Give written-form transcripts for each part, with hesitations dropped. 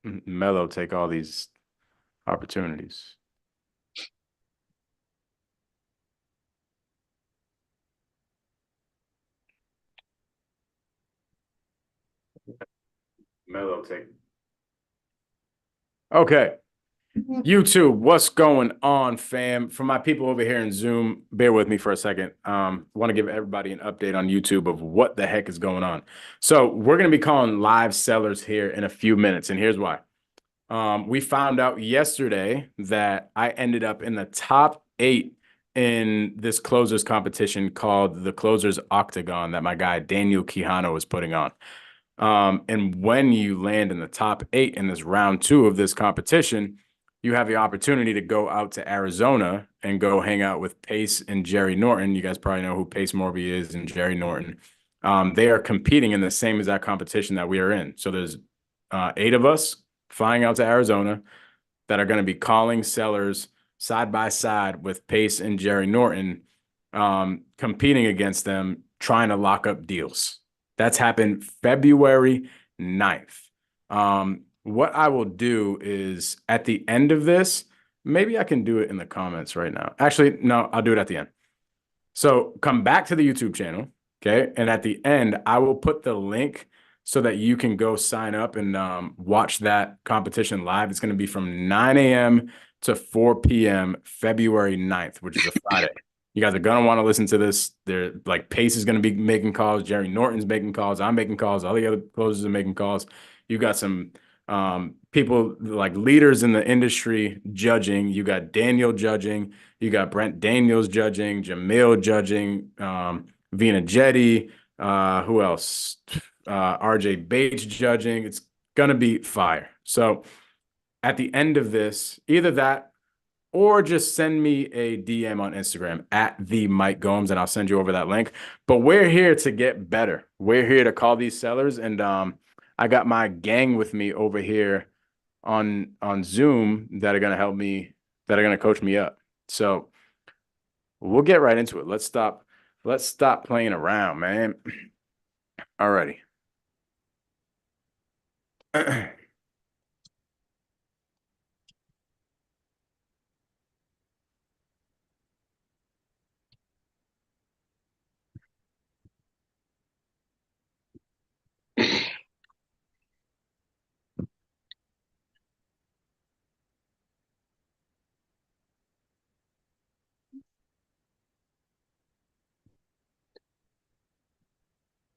Melo take all these opportunities. Melo take. Okay. YouTube, what's going on, fam? For my people over here in Zoom, bear with me for a second. Want to give everybody an update on YouTube of what the heck is going on. So we're going to be calling live sellers here in a few minutes, and here's why. We found out yesterday that I ended up in the top 8 in this closers competition called the Closers Octagon that my guy Daniel Quijano was putting on. And when you land in the top 8 in this round 2 of this competition, you have the opportunity to go out to Arizona and go hang out with Pace and Jerry Norton. You guys probably know who Pace Morby is and Jerry Norton. They are competing in the same exact competition that we are in. So there's 8 of us flying out to Arizona that are going to be calling sellers side by side with Pace and Jerry Norton, competing against them, trying to lock up deals. That's happened February 9th. What I will do is at the end of this, maybe I can do it in the comments right now. Actually, no, I'll do it at the end. So come back to the YouTube channel, okay? And at the end, I will put the link so that you can go sign up and watch that competition live. It's going to be from 9 a.m. to 4 p.m. February 9th, which is a Friday. You guys are going to want to listen to this. They're like Pace is going to be making calls. Jerry Norton's making calls. I'm making calls. All the other closers are making calls. You got some people like leaders in the industry judging. You got Daniel judging. You got Brent Daniels judging, Jamil judging, Vina Jetty. Who else? RJ Bates judging. It's going to be fire. So at the end of this, either that or just send me a DM on Instagram at the Mike Gomes, and I'll send you over that link. But we're here to get better. We're here to call these sellers, and I got my gang with me over here on Zoom that are gonna help me, that are gonna coach me up. So we'll get right into it. Let's stop playing around, man. Alrighty.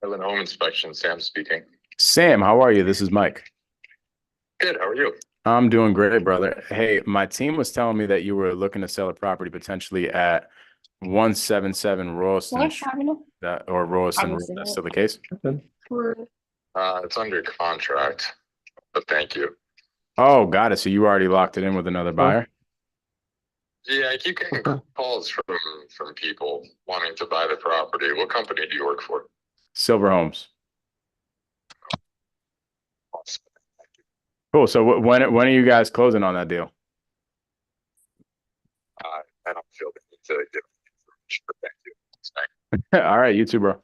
Island Home Inspection, Sam speaking. Sam, how are you? This is Mike. Good, how are you? I'm doing great, brother. Hey, my team was telling me that you were looking to sell a property potentially at 177 Royalston or Royalston Road. That's still the case? It's under contract, but thank you. Oh, got it. So you already locked it in with another buyer? Yeah, I keep getting calls from people wanting to buy the property. What company do you work for? Silver Homes. Cool. So when are you guys closing on that deal? I don't feel the need to give information, but thank you. All right, you too, bro.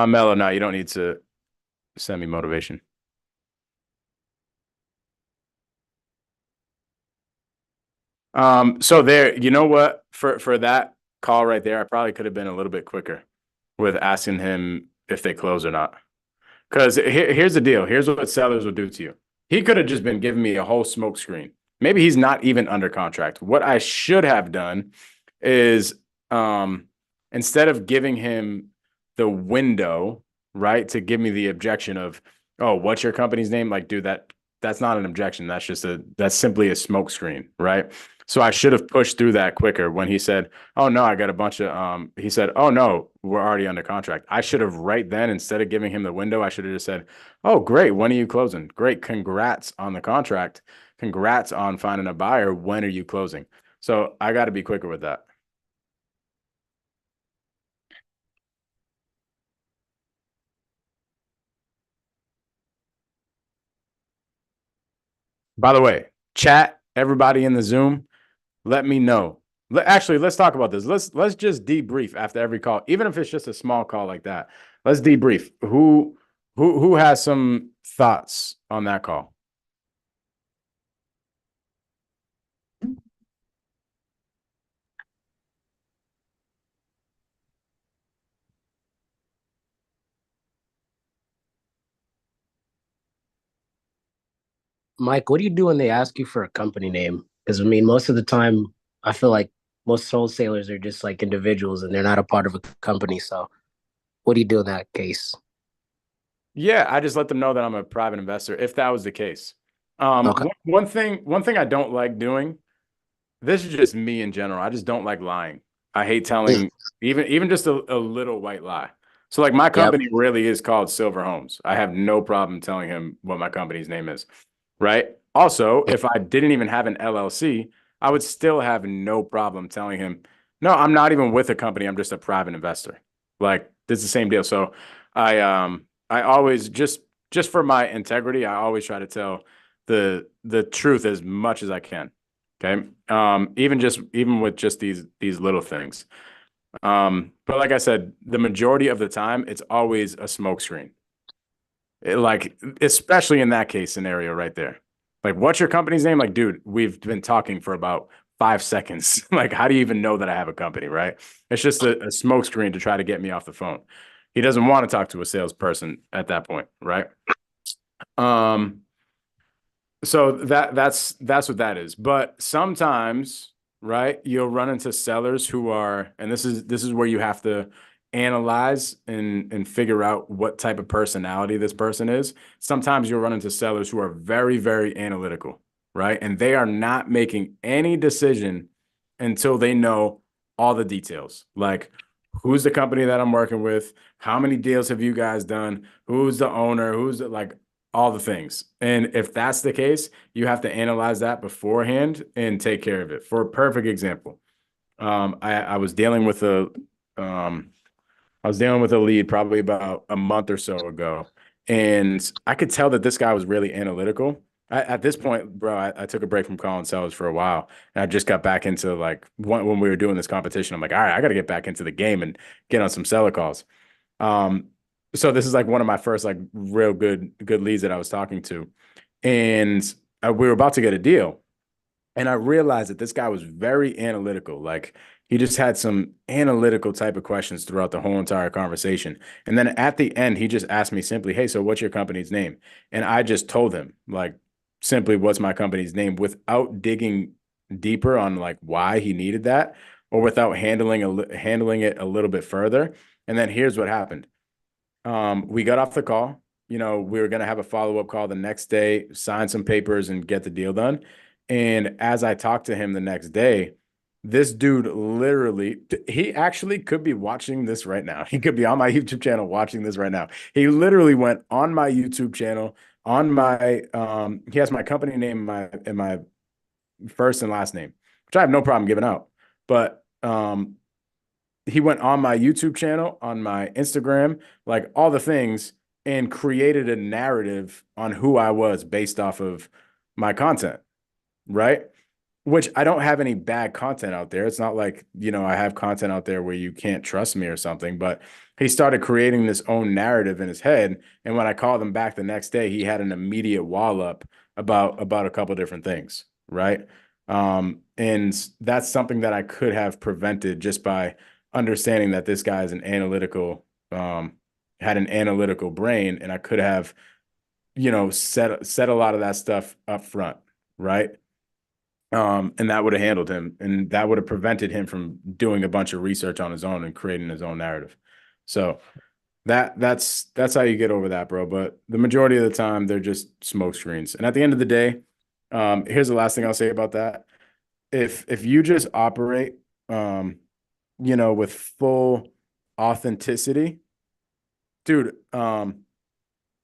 Mello, no, you don't need to send me motivation. So there, you know what? For that call right there, I probably could have been a little bit quicker with asking him if they close or not. Because here's the deal. Here's what sellers will do to you. He could have just been giving me a whole smoke screen. Maybe he's not even under contract. What I should have done is instead of giving him the window, right, to give me the objection of, oh, what's your company's name? Like, dude, that's not an objection. That's simply a smoke screen, right? So I should have pushed through that quicker when he said, oh no, I got a bunch of he said, oh no, we're already under contract. I should have right then, instead of giving him the window, I should have just said, oh great, when are you closing? Great, congrats on the contract. Congrats on finding a buyer. When are you closing? So I got to be quicker with that. By the way, chat, everybody in the Zoom, let me know. Actually, let's talk about this. Let's just debrief after every call, even if it's just a small call like that. Let's debrief. Who has some thoughts on that call? Mike, what do you do when they ask you for a company name? Because I mean, most of the time, I feel like most wholesalers are just like individuals and they're not a part of a company. So, what do you do in that case? Yeah, I just let them know that I'm a private investor if that was the case. Okay. One thing I don't like doing, this is just me in general. I just don't like lying. I hate Mm. telling even just a little white lie. So like my Yep. company really is called Silver Homes. I have no problem telling him what my company's name is, right? Also, if I didn't even have an LLC, I would still have no problem telling him, no, I'm not even with a company. I'm just a private investor. Like it's the same deal. So I always just for my integrity, I always try to tell the truth as much as I can. Okay. Even with just these little things. But like I said, the majority of the time, it's always a smokescreen. Like, especially in that case scenario right there. Like, what's your company's name? Like, dude, we've been talking for about 5 seconds. Like, how do you even know that I have a company, right? It's just a smokescreen to try to get me off the phone. He doesn't want to talk to a salesperson at that point, right? Um, so that's what that is. But sometimes, right, you'll run into sellers who are, and this is where you have to analyze and figure out what type of personality this person is. Sometimes you'll run into sellers who are very, very analytical, right? And they are not making any decision until they know all the details. Like, who's the company that I'm working with? How many deals have you guys done? Who's the owner? Who's the, like all the things. And if that's the case, you have to analyze that beforehand and take care of it. For a perfect example, I was dealing with um, I was dealing with a lead probably about a month or so ago, and I could tell that this guy was really analytical. At this point, bro, I took a break from calling sellers for a while, and I just got back into like when we were doing this competition. I'm like, all right, I got to get back into the game and get on some seller calls. Um, so this is like one of my first like real good leads that I was talking to, and we were about to get a deal, and I realized that this guy was very analytical. Like he just had some analytical type of questions throughout the whole entire conversation. And then at the end, he just asked me simply, "Hey, so what's your company's name?" And I just told him like simply what's my company's name without digging deeper on like why he needed that or without handling it a little bit further. And then here's what happened. We got off the call. You know, we were going to have a follow-up call the next day, sign some papers and get the deal done. And as I talked to him the next day, this dude literally, he actually could be watching this right now. He could be on my YouTube channel watching this right now. He literally went on my YouTube channel, on my he has my company name in my first and last name, which I have no problem giving out. But he went on my YouTube channel, on my Instagram, like all the things, and created a narrative on who I was based off of my content, right? Which I don't have any bad content out there. It's not like, I have content out there where you can't trust me or something, but he started creating this own narrative in his head. And when I called him back the next day, he had an immediate wall up about a couple different things, right? And that's something that I could have prevented just by understanding that this guy is had an analytical brain, and I could have, said a lot of that stuff up front, right? And that would have handled him, and that would have prevented him from doing a bunch of research on his own and creating his own narrative. So that's how you get over that, bro. But the majority of the time, they're just smoke screens. And at the end of the day, here's the last thing I'll say about that. If you just operate, with full authenticity, dude,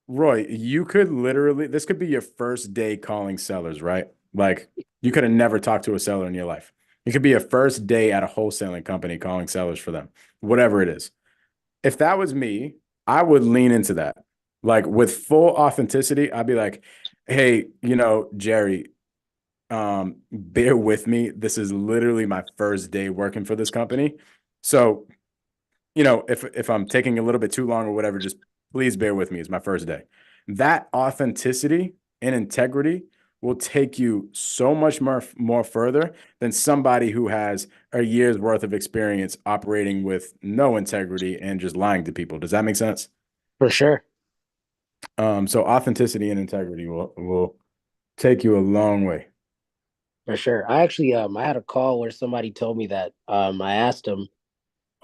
Roy, you could literally, this could be your first day calling sellers, right? Like you could have never talked to a seller in your life. It could be a first day at a wholesaling company calling sellers for them, whatever it is. If that was me, I would lean into that. Like with full authenticity, I'd be like, hey, Jerry, bear with me. This is literally my first day working for this company. So, if I'm taking a little bit too long or whatever, just please bear with me. It's my first day. That authenticity and integrity will take you so much more further than somebody who has a year's worth of experience operating with no integrity and just lying to people. Does that make sense? For sure. So authenticity and integrity will take you a long way. For sure. I actually I had a call where somebody told me that I asked him,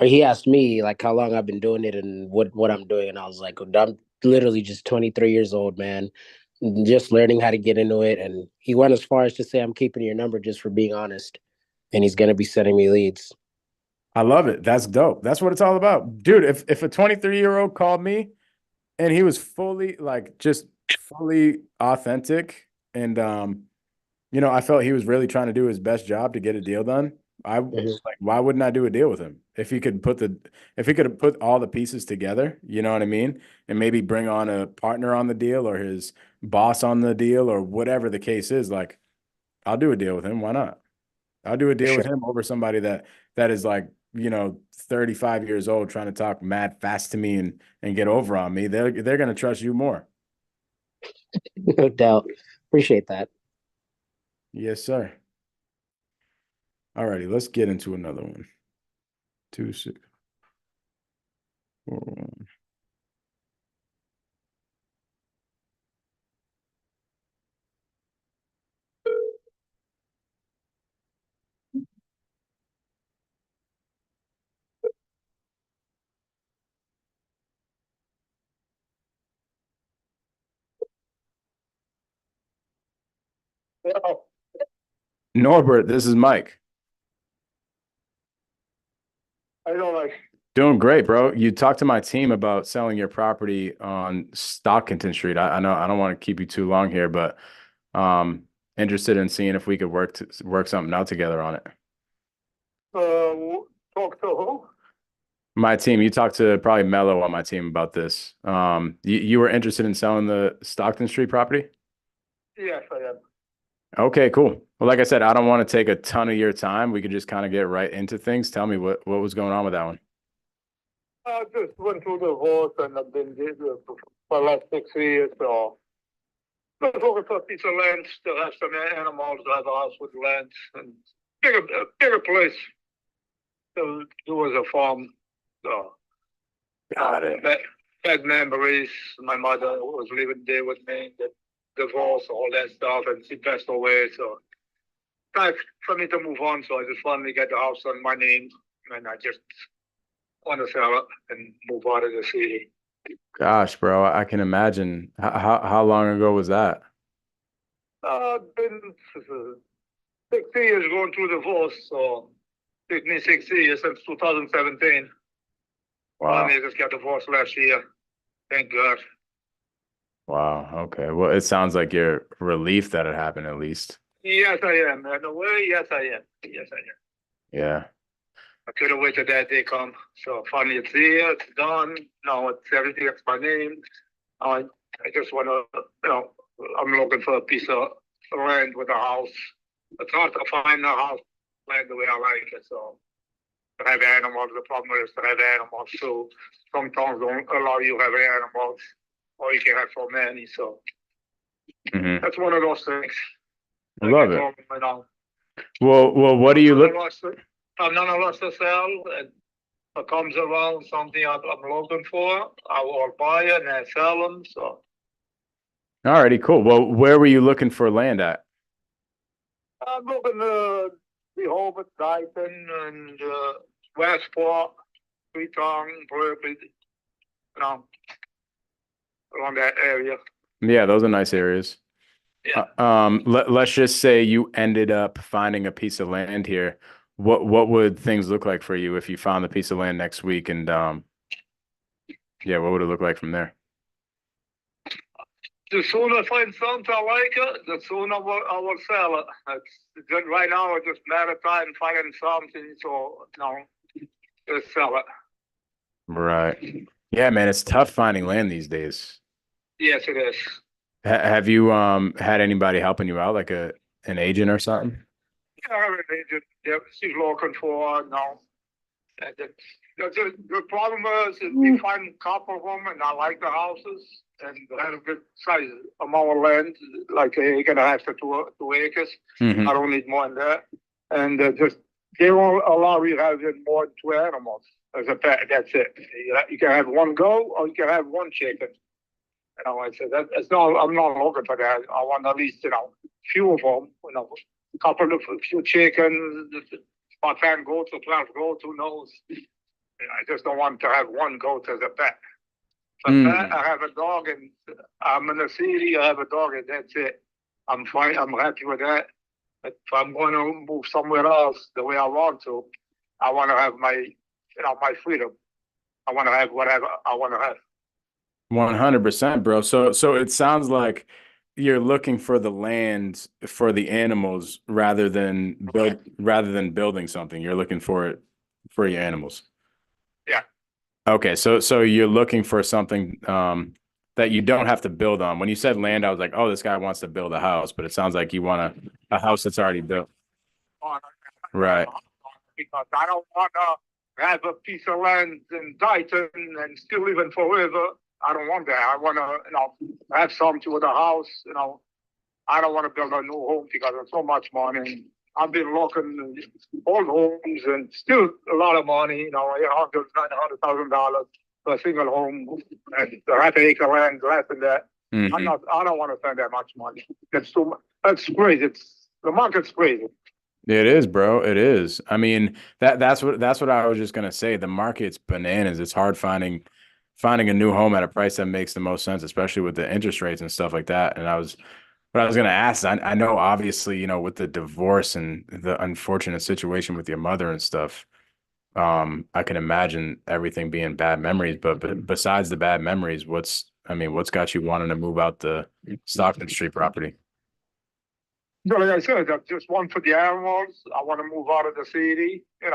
or he asked me like how long I've been doing it and what I'm doing, and I was like, I'm literally just 23 years old, man, just learning how to get into it. And he went as far as to say, I'm keeping your number just for being honest, and he's gonna be sending me leads. I love it. That's dope. That's what it's all about. Dude, if a 23-year-old called me and he was fully just fully authentic and I felt he was really trying to do his best job to get a deal done. Mhm. Why wouldn't I do a deal with him? If he could put all the pieces together, you know what I mean? And maybe bring on a partner on the deal or his boss on the deal or whatever the case is, like I'll do a deal with him. Why not? I'll do a For deal with sure. him over somebody that is 35 years old trying to talk mad fast to me and get over on me. They're gonna trust you more. No doubt. Appreciate that. Yes, sir. All righty, let's get into another one. 2, 6, 4, 1. Norbert, this is Mike. I don't like. Doing great, bro. You talked to my team about selling your property on Stockton Street. I know I don't want to keep you too long here, but interested in seeing if we could work something out together on it. Talk to who? My team, you talked to probably Mello on my team about this. You were interested in selling the Stockton Street property? Yes, I am. Okay, cool. Well, like I said, I don't want to take a ton of your time. We could just kind of get right into things. Tell me what was going on with that one. I just went through the divorce and I've been there for the last 6 years. So, just looking for a piece of land to have some animals, to have a house with land and bigger place to do as a farm. So, Got it. bad memories. My mother was living there with me. The divorce, all that stuff, and she passed away. So, time for me to move on. So I just finally got the house on my name, and I just want to sell it and move out of the city. Gosh, bro, I can imagine. How long ago was that? Been 6 years going through divorce, so it took me 6 years since 2017. Wow. Finally, just got divorced last year. Thank God. Wow. Okay. Well, it sounds like you're relieved that it happened at least. Yes, I am. In a way, yes, I am. Yes, I am. Yeah. I could have waited that day come. So finally, it's here. It's done. Now it's everything. It's my name. I just want to, I'm looking for a piece of land with a house. It's hard to find a house land the way I like it. So to have animals, the problem is to have animals. So sometimes don't allow you to have animals, or you can have so many. So Mhm. that's one of those things. I love it. You know, Well, what do you look? I'm not a lot to sell. And if it comes around something I'm looking for, I will buy it and I sell them. So Alrighty, cool. Well, where were you looking for land at? I'm looking to Rehoboth, Dayton, and Westport, Freetown, Berkeley, around that area. Yeah, those are nice areas. Yeah. Let's just say you ended up finding a piece of land here. What would things look like for you if you found the piece of land next week? And yeah, what would it look like from there? The sooner I find something I like it, the sooner I will sell it. It's just, right now, it's just a matter of time finding something, so just sell it. Right. Yeah, man, it's tough finding land these days. Yes, it is. Have you had anybody helping you out, like a an agent or something? Yeah, I have an agent. Yeah, she's looking for now. And the problem is we find a couple of them, and I like the houses, and they have a good size amount of land, like an acre and a half to 2 acres. Mhm. I don't need more than that. And they won't allow you having more than 2 animals as a pet. That's it. You can have one goat or you can have one chicken. You know, I said that's not. I'm not looking for that. I want at least few of them. A couple of few chickens, about 10 goats or 12 goats. Who knows? I just don't want to have one goat as a pet. But Mm. I have a dog, and I'm in the city. I have a dog, and that's it. I'm fine. I'm happy with that. But if I'm going to move somewhere else the way I want to, I want to have my my freedom. I want to have whatever I want to have. 100%, bro. So it sounds like you're looking for the land for the animals rather than building something. You're looking for it for your animals. Yeah. Okay, so you're looking for something that you don't have to build on. When you said land, I was like, oh, this guy wants to build a house, but it sounds like you want a house that's already built. Right. Because I don't want to have a piece of land in Dighton and still live in forever. I don't want that. I want to, have something with a house. I don't want to build a new home because it's so much money. I've been looking at old homes and still a lot of money. $800,000 for a single home, and half acre land, less than that. Mhm. I don't want to spend that much money. That's too much. That's crazy. The market's crazy. It is, bro. It is. I mean, that's what I was just gonna say. The market's bananas. It's hard finding a new home at a price that makes the most sense, especially with the interest rates and stuff like that. And what I was gonna ask, I know obviously, with the divorce and the unfortunate situation with your mother and stuff, I can imagine everything being bad memories. But besides the bad memories, what's got you wanting to move out the Stockton Street property? So like I said, I just want for the animals. I want to move out of the city. I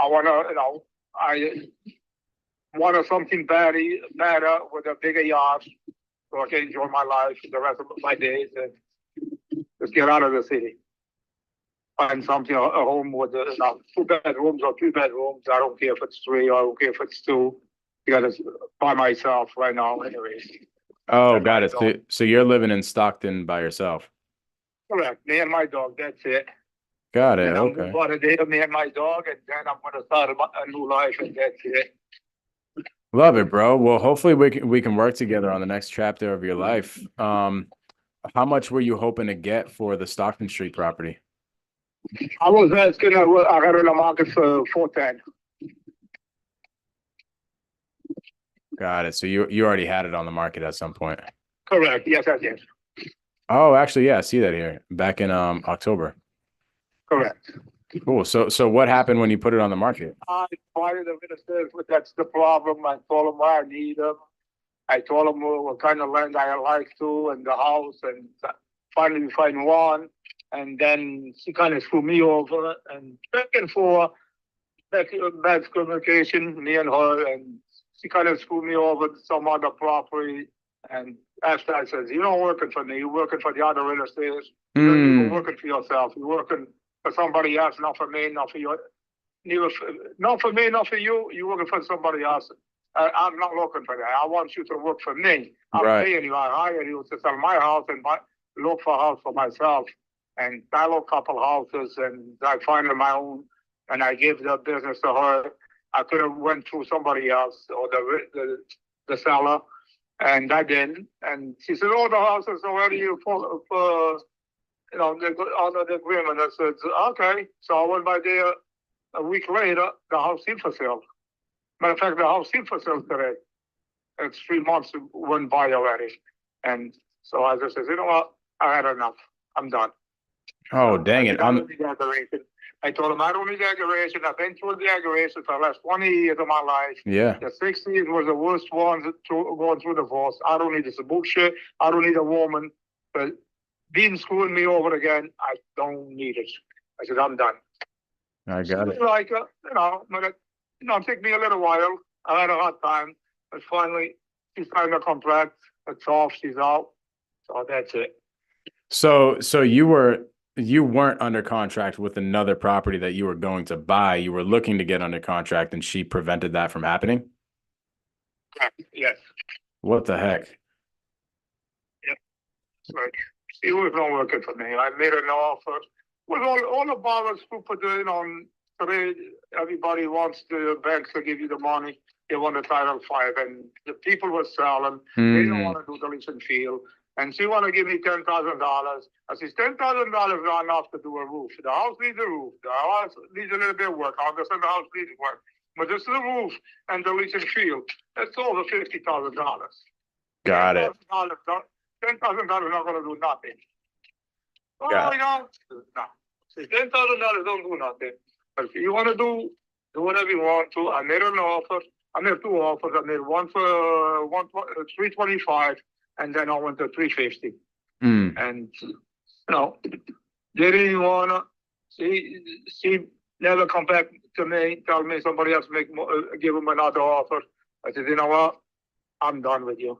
want to, I want something better with a bigger yard so I can enjoy my life the rest of my days and just get out of the city. Find something, a home with 2 bedrooms or 3 bedrooms. I don't care if it's 3 or I don't care if it's 2. Because it's by myself right now, anyways. Oh, got it. So you're living in Stockton by yourself. Correct. Me and my dog. That's it. Got it. And I'm Okay. for the day of me and my dog, and then I'm gonna start a new life, and that's it. Love it, bro. Well, hopefully we can work together on the next chapter of your life. How much were you hoping to get for the Stockton Street property? I was asking. I had it in the market for 410. Got it. So you already had it on the market at some point. Correct. Yes, yes. Oh, actually, yeah, I see that here. Back in October. Correct. Cool. So what happened when you put it on the market? I inquired the ministers, but that's the problem. I told them why I need them. I told them what kind of land I like to and the house, and finally we find one. And then she kind of threw me over, and back and forth, bad communication, me and her, and she kind of screwed me over to some other property. And after I said, you're not working for me, you're working for the other real estate. You're working for yourself. You're working for somebody else, not for me, not for you. Not for me, not for you. You're working for somebody else. I'm not looking for that. I want you to work for me. I'm paying you. I hire you to sell my house and look for a house for myself. And I look a couple houses, and I find my own, and I give the business to her. I could have went through somebody else or the seller, and I didn't. And she said, "Oh, the house is already for under the agreement." I said, "Okay." So I went by there a week later. The house is for sale. Matter of fact, the house is for sale today. It's 3 months went by already, and so I just said, "You know what? I had enough. I'm done." Oh, dang it. I told him I don't need aggravation. I've been through the aggravation for the last 20 years of my life. Yeah. The 60 years was the worst ones going through divorce. I don't need this bullshit. I don't need a woman. But being screwing me over again, I don't need it. I said, I'm done. I got it. Like, it took me a little while. I had a hard time. But finally, she signed a contract. It's off. She's out. So that's it. So you weren't under contract with another property that you were going to buy. You were looking to get under contract, and she prevented that from happening. Yes, What the heck? like, it was not working for me. I made an offer. With all the borrowers who put in on today, everybody wants the banks to give you the money. They want the Title V, and the people were selling. They don't Mm, want to do the lease and field. And she want to give me $10,000. I said, $10,000 not enough to do a roof. The house needs a roof. The house needs a little bit of work. I understand the house needs work. But just the roof and the lease and field, that's over $50,000. got it. $10,000 not going to do nothing. Oh, Got you know, no. See, $10,000 don't do nothing. But if you want to do whatever you want to. I made an offer. I made two offers. I made one for 325, and then I went to 350. Mm, And they didn't wanna. She never come back to me. Tell me somebody else make more, give him another offer. I said, you know what? I'm done with you.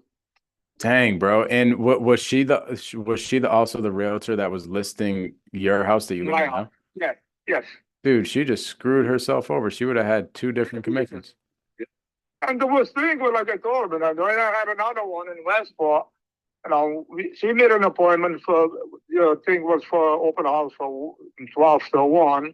dang, bro. And what was she also the realtor that was listing your house that you live in now? Yes, yes. Dude, she just screwed herself over. She would have had two different commissions. And the worst thing was, like I told him, and I had another one in Westport. She made an appointment for, thing was for open house for 12 to 1.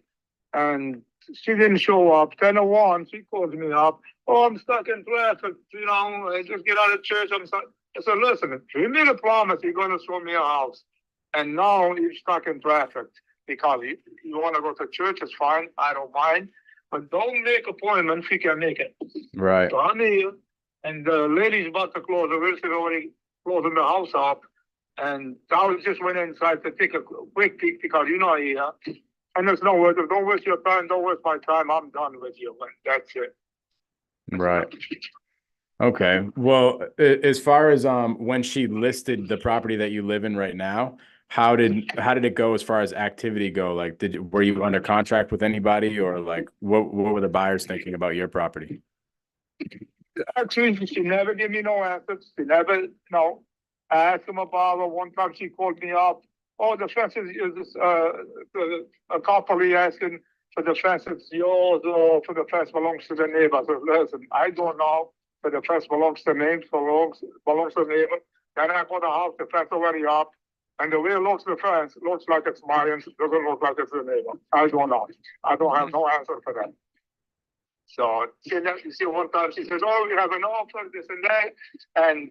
And she didn't show up. 10 to 1, she calls me up. Oh, I'm stuck in traffic. I just get out of church. I'm stuck. I said, listen, you made a promise you're going to show me a house. And now you're stuck in traffic because you want to go to church. It's fine. I don't mind. But don't make appointments if you can make it. Right. So I'm here, and the lady's about to close. The realtor already closing the house up. And I just went inside to take a quick peek because here. And there's no word. Don't waste your time. Don't waste my time. I'm done with you. And that's it. Right. Okay. Well, as far as when she listed the property that you live in right now, how did it go as far as activity go? Like, were you under contract with anybody, or like what were the buyers thinking about your property? Actually, she never gave me no answers. She never, I asked him about her. One time she called me up. Oh, the fence is a couple asking for the fence it's yours or for the fence belongs to the neighbor. I said, listen, I don't know. But the fence belongs to me, belongs to the neighbor. Then I go to the house, the fence already up. And the way it looks, the fence looks like it's mine, doesn't look like it's the neighbor. I don't know. I don't have no answer for that. So you see, one time she says, "Oh, we have an offer, this and that," and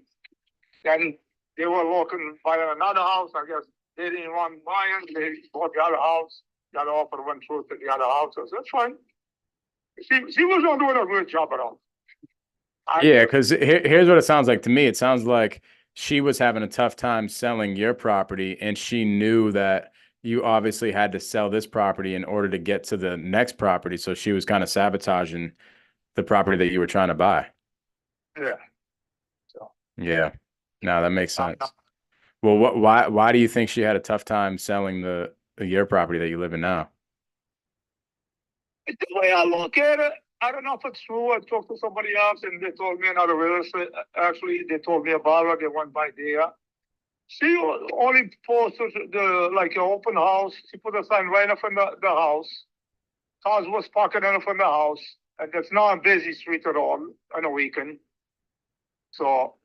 then they were looking buying another house. I guess they didn't want buying. They bought the other house. The other offer went through to the other house. So that's fine. She was not doing a great job at all. Yeah, because here's what it sounds like to me. It sounds like she was having a tough time selling your property, and she knew that you obviously had to sell this property in order to get to the next property. So she was kind of sabotaging the property that you were trying to buy. Yeah. Yeah. No, that makes sense. Well, why do you think she had a tough time selling your property that you live in now? The way I look at it, I don't know if it's true. I talked to somebody else and they told me another real estate. Actually, they told me about her. They went by there. She only posted an open house. She put a sign right in front of the house. Cars was parking in front of the house. And it's not a busy street at all on a weekend. So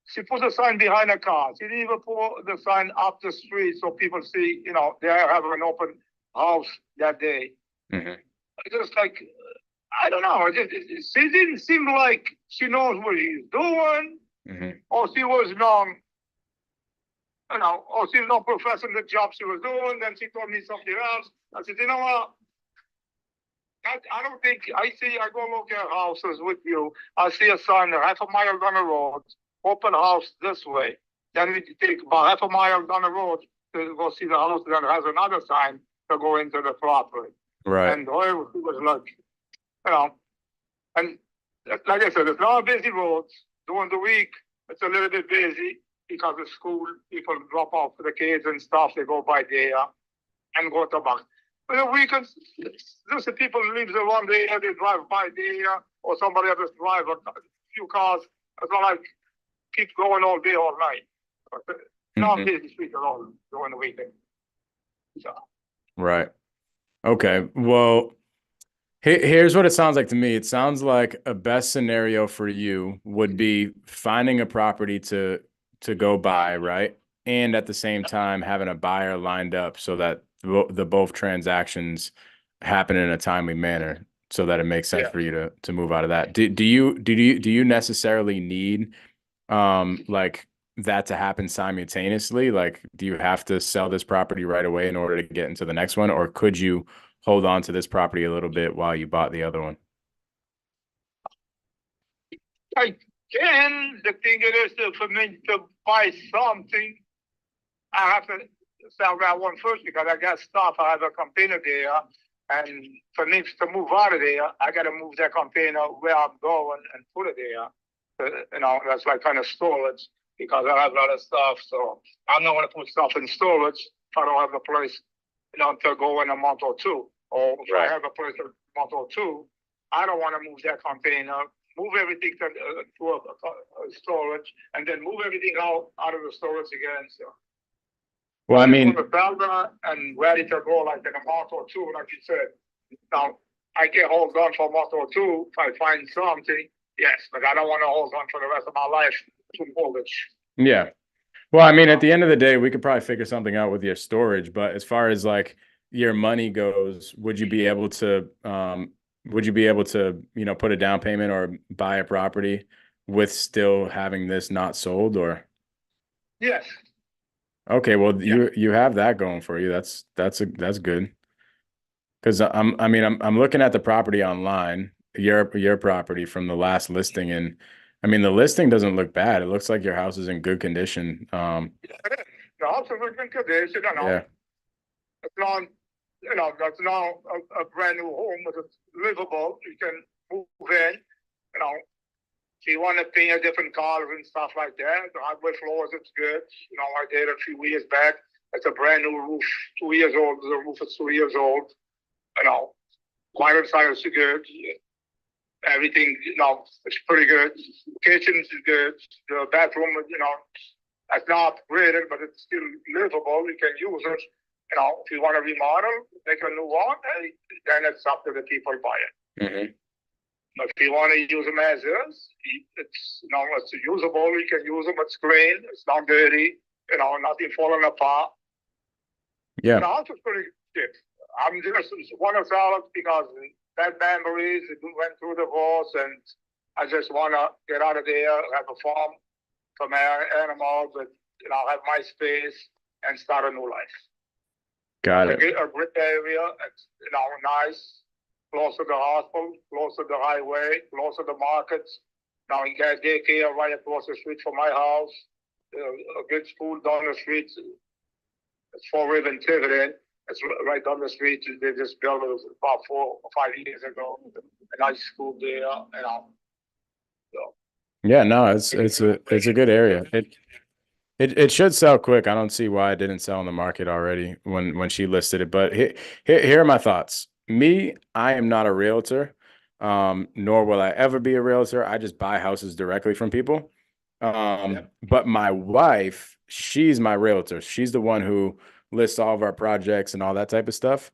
she put a sign behind the car. She didn't even put the sign up the street so people see, they have an open house that day. Mm-hmm. Just like, I don't know. She didn't seem like she knows what she's doing, Mm-hmm. or she was or she's not professing the job she was doing. Then she told me something else. I said, you know what? I don't think I go look at houses with you. I see a sign there, half a mile down the road, open house this way. Then we take about half a mile down the road to go see the house that has another sign to go into the property. Right. And it was like, and like I said, it's not busy roads. During the week, it's a little bit busy because of school. People drop off the kids and stuff. They go by there and go to back. But the weekends, just the people leave the one day and they drive by there, or somebody else drive a few cars. It's not like keep going all day, all night. not Mhm. busy street at all during the weekend. So, Right. Okay. Well, here's what it sounds like to me. It sounds like a best scenario for you would be finding a property to go buy, right? And at the same time having a buyer lined up so that the both transactions happen in a timely manner so that it makes sense Yeah. for you to move out of that. Do you necessarily need like that to happen simultaneously? Like, do you have to sell this property right away in order to get into the next one, or could you hold on to this property a little bit while you bought the other one? I can, the thing it is for me to buy something, I have to sell that one first because I got stuff. I have a container there. And for me to move out of there, I got to move that container where I'm going and put it there. That's like kind of storage because I have a lot of stuff. So I'm not going to put stuff in storage if I don't have a place, to go in a month or two. Or if I have a place in a month or two, I don't want to move that container, move everything to a storage, and then move everything out of the storage again. So. Well, I mean, and ready to go like in a month or two, like you said. Now, I can hold on for a month or two if I find something, yes, but I don't want to hold on for the rest of my life to mortgage. yeah. Well, I mean, at the end of the day, we could probably figure something out with your storage, but as far as like your money goes, would you be able to, put a down payment or buy a property with still having this not sold, or? Yes. Okay, well, Yeah. you have that going for you. That's good. Because I'm looking at the property online, your property from the last listing, and I mean the listing doesn't look bad. It looks like your house is in good condition. The house is in good condition, Yeah. It's not, that's now a brand new home, but it's livable. You can move in, if you want to paint a different colors and stuff like that. The hardwood floors, it's good. I did a few years back. It's a brand new roof, 2 years old. The roof is 2 years old. Minor inside is good. Everything, it's pretty good. Kitchen is good. The bathroom, it's not upgraded, but it's still livable. You can use it. If you want to remodel, make a new one, then it's up to the people buying. Mm-hmm. But if you want to use them as is, it's usable. You can use them. It's clean. It's not dirty. Nothing falling apart. Yeah. The house is pretty good. I'm just want to sell it because bad memories. We went through divorce, and I just want to get out of there, have a farm for my animals, and have my space and start a new life. Got it. A great area. It's nice, close to the hospital, close to the highway, close to the markets. Now you got daycare right across the street from my house. A good school down the street. It's Fall River and Tiverton. It's right down the street. They just built it about 4 or 5 years ago. A nice school there, So. Yeah, no, it's a good area. It should sell quick. I don't see why it didn't sell on the market already when she listed it. But here are my thoughts. Me, I am not a realtor, nor will I ever be a realtor. I just buy houses directly from people. But my wife, she's my realtor. She's the one who lists all of our projects and all that type of stuff.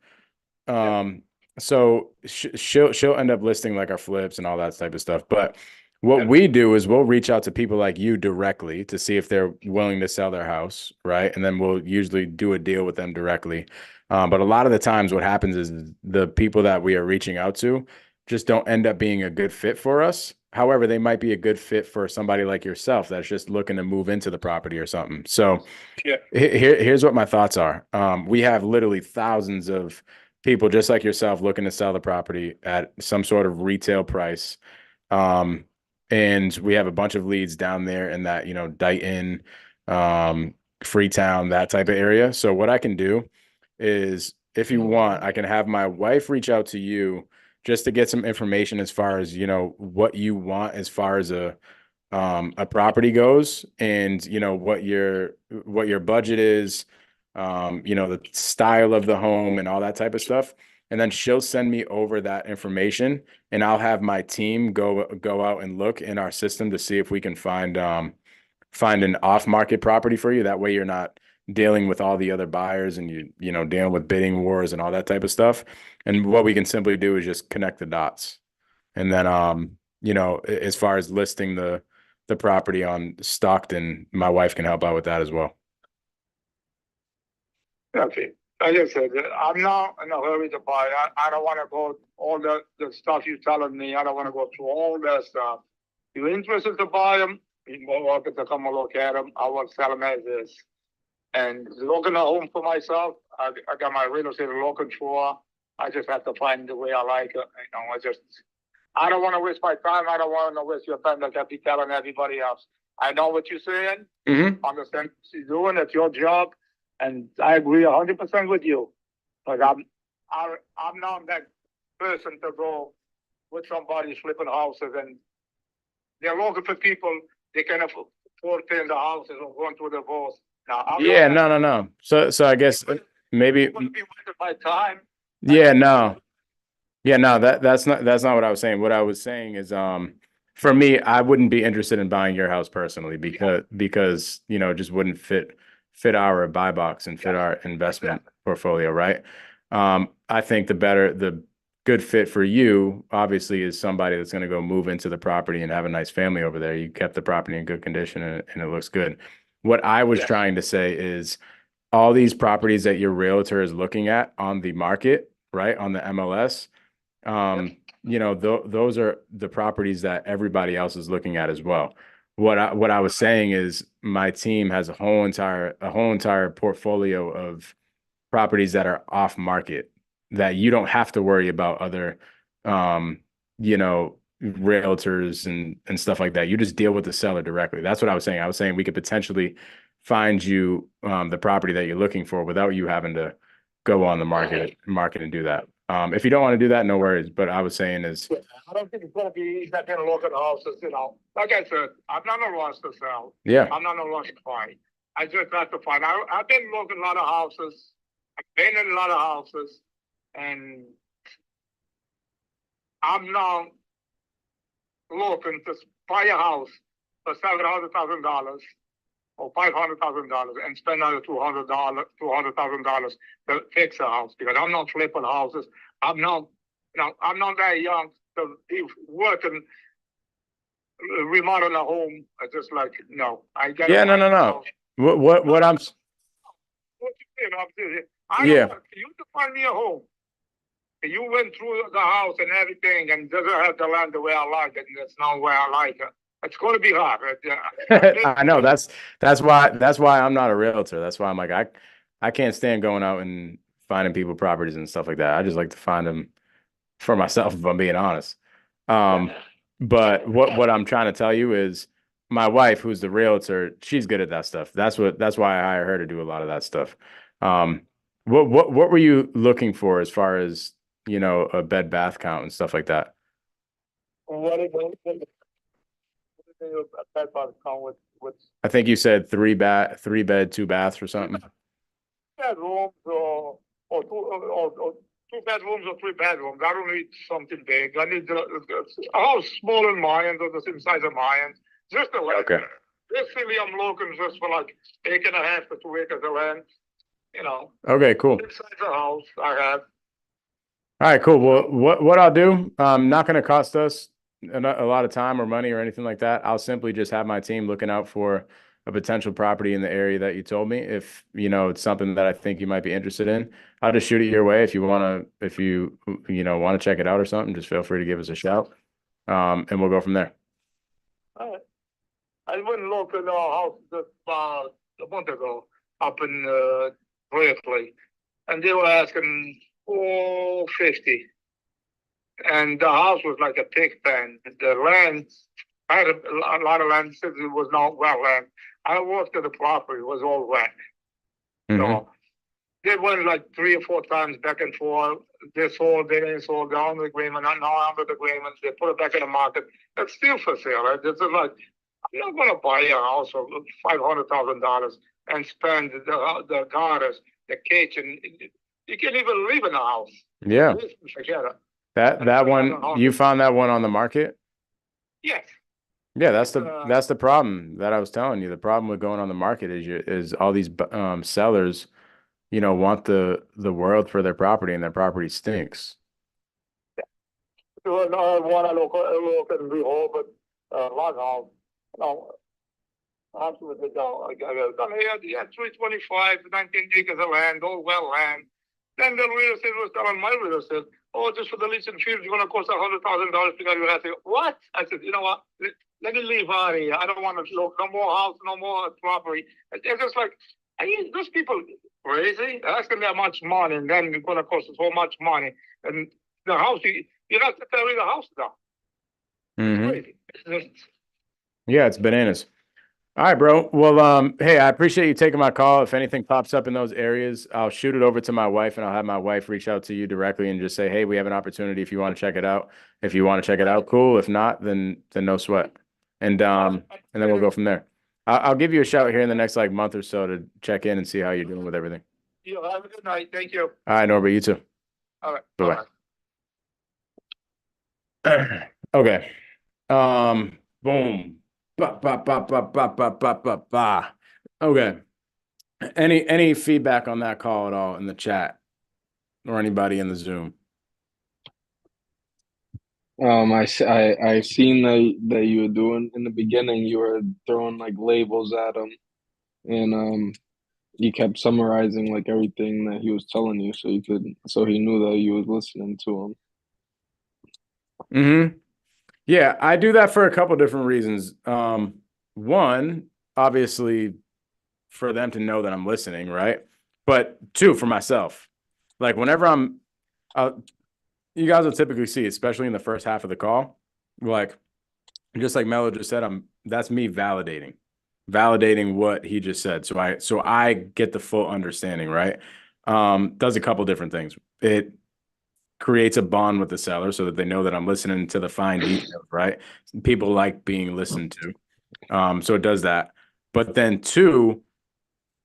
So she'll end up listing like our flips and all that type of stuff. But what we do is we'll reach out to people like you directly to see if they're willing to sell their house, right? And then we'll usually do a deal with them directly. But a lot of the times what happens is the people that we are reaching out to just don't end up being a good fit for us. However, they might be a good fit for somebody like yourself that's just looking to move into the property or something. So here's what my thoughts are. We have literally thousands of people just like yourself looking to sell the property at some sort of retail price. And we have a bunch of leads down there in that, Dighton, Freetown, that type of area. So what I can do is, if you want, I can have my wife reach out to you just to get some information as far as, what you want as far as a property goes, and, what your budget is, the style of the home and all that type of stuff. And then she'll send me over that information, and I'll have my team go out and look in our system to see if we can find find an off-market property for you. That way you're not dealing with all the other buyers and you know, dealing with bidding wars and all that type of stuff. And what we can simply do is just connect the dots. And then, you know, as far as listing the property on Stockton, my wife can help out with that as well. Okay, like I said, I'm not in a hurry to buy. I don't want to go all the stuff you're telling me. I don't want to go through all that stuff. You're interested to buy them, you're more welcome to come and look at them. I will sell them as is. And looking at home for myself, I got my real estate looking for. I just have to find the way I like it. You know, I don't want to waste my time. I don't want to waste your time like I be telling everybody else. I know what you're saying. Mm-hmm. Understand what you're doing. It's your job. And I agree 100% with you. But I'm not that person to go with somebody flipping houses and they're looking for people they can afford paying the houses or going through divorce. Now, Yeah, no. So I guess maybe. I'm gonna be wasting my time. Yeah, no. Yeah, no, that's not what I was saying. What I was saying is, for me, I wouldn't be interested in buying your house personally because you know, it just wouldn't fit our buy box and fit our investment portfolio, right? I think the good fit for you obviously is somebody that's going to go move into the property and have a nice family over there. You kept the property in good condition and it looks good. What I was trying to say is all these properties that your realtor is looking at on the market, right, on the MLS, you know, those are the properties that everybody else is looking at as well. What I was saying is my team has a whole entire portfolio of properties that are off market that you don't have to worry about other, you know, realtors and stuff like that. You just deal with the seller directly. That's what I was saying. I was saying we could potentially find you the property that you're looking for without you having to go on the market and do that. If you don't want to do that, no worries. But I was saying is, I don't think it's gonna be that kind of look at houses, you know. Like I said, I'm not in a rush to sell. yeah, I'm not in a rush to buy. I just have to find. I've been looking at a lot of houses. I've been in a lot of houses, and I'm now looking to buy a house for $700,000 or $500,000 and spend another $200,000 to fix a house because I'm not flipping houses. I'm not that young to be working remodeling a home. I just like no. I got no. What I'm What you saying? I'm serious. I Yeah. don't want you to find me a home. You went through the house and everything and doesn't have the land the way I like it, and that's not where I like it. It's going to be hard. I know that's why I'm not a realtor. That's why I'm like I can't stand going out and finding people properties and stuff like that. I just like to find them for myself, if I'm being honest. But what I'm trying to tell you is my wife, who's the realtor, she's good at that stuff. That's why I hire her to do a lot of that stuff. What were you looking for as far as, you know, a bed bath count and stuff like that? What is a bed bath count with I think you said 3 bed, 2 baths or something. bedrooms or 2 bedrooms or 3 bedrooms? I don't need something big. I need a house smaller than mine or the same size of mine. Just a land. Okay. Basically, I'm looking just for like 1.5 to 2 acres of land. You know, Okay, cool. same size of house I have. All right, cool. Well, what I'll do, not going to cost us a lot of time or money or anything like that. I'll simply just have my team looking out for a potential property in the area that you told me. If, you know, it's something that I think you might be interested in, I'll just shoot it your way. If you want to check it out or something, just feel free to give us a shout. And we'll go from there. All right. I went and looked at our house just a month ago up in Berkeley, and they were asking $450, and the house was like a pig pen. The land, I had a lot of land since it was not well land. I walked to the property; it was all wet. Mhm. So they went like 3 or 4 times back and forth. They sold, they didn't sold, they're on the agreement, not under the agreement. They put it back in the market. It's still for sale. It's just like, I'm not going to buy a house for $500,000 and spend the gutters, the kitchen. You can't even live in a house. Yeah. Forget it. That one, you found that one on the market? Yes. Yeah, Uh, that's the problem that I was telling you. The problem with going on the market is all these sellers, want the world for their property and their property stinks. So now I want to look and behold, but log house, no, absolutely no. He had 325, 19 acres of land, all well land. Then the real estate was telling my real estate, oh, just for the lease and field, it's going to cost $100,000 to get your house. I said, what? I said, you know what? Let me leave out of here. I don't want to look no more house, no more property. It's just like, those people crazy. Asking that much money, and then it's going to cost us so much money. And the house, you have to carry the house down. It's Mhm. crazy. It's just, Yeah, it's bananas. All right, bro. Well, hey, I appreciate you taking my call. If anything pops up in those areas, I'll shoot it over to my wife and I'll have my wife reach out to you directly and just say, hey, we have an opportunity if you want to check it out. If you want to check it out, cool. If not, then no sweat. And then we'll go from there. I'll give you a shout here in the next like month or so to check in and see how you're doing with everything. you have a good night. Thank you. All right, Norbert, you too. All right. Bye-bye. Bye-bye. Okay. Boom. Ba, ba, ba, ba, ba, ba, ba, ba, ba. Okay. Any feedback on that call at all in the chat or anybody in the Zoom? I seen that you were doing in the beginning. You were throwing like labels at him, and you kept summarizing like everything that he was telling you, so he knew that you was listening to him. Mm-hmm. Yeah, I do that for a couple different reasons. One, obviously, for them to know that I'm listening, right? But two, for myself. Like whenever you guys will typically see, especially in the first half of the call, like just like Mello just said, that's me validating what he just said. So I get the full understanding, right? Does a couple different things. It creates a bond with the seller so that they know that I'm listening to the fine details, right? People like being listened to. So it does that. But then two,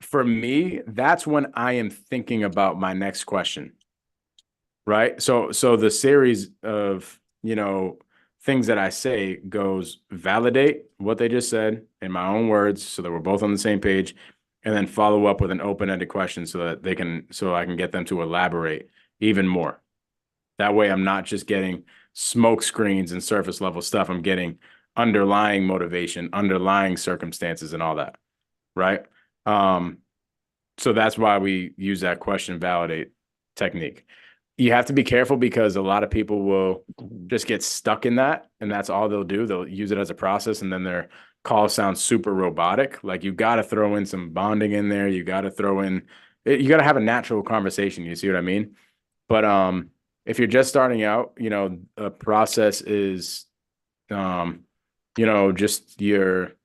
for me, that's when I am thinking about my next question. Right. So the series of, things that I say goes validate what they just said in my own words so that we're both on the same page, and then follow up with an open-ended question so I can get them to elaborate even more. That way I'm not just getting smoke screens and surface level stuff. I'm getting underlying motivation, underlying circumstances and all that. Right. So that's why we use that question validate technique. You have to be careful because a lot of people will just get stuck in that, and that's all they'll do. They'll use it as a process, and then their call sounds super robotic. Like you got to throw in some bonding in there. You got to throw in, you got to have a natural conversation. You see what I mean? But if you're just starting out, a process is, just your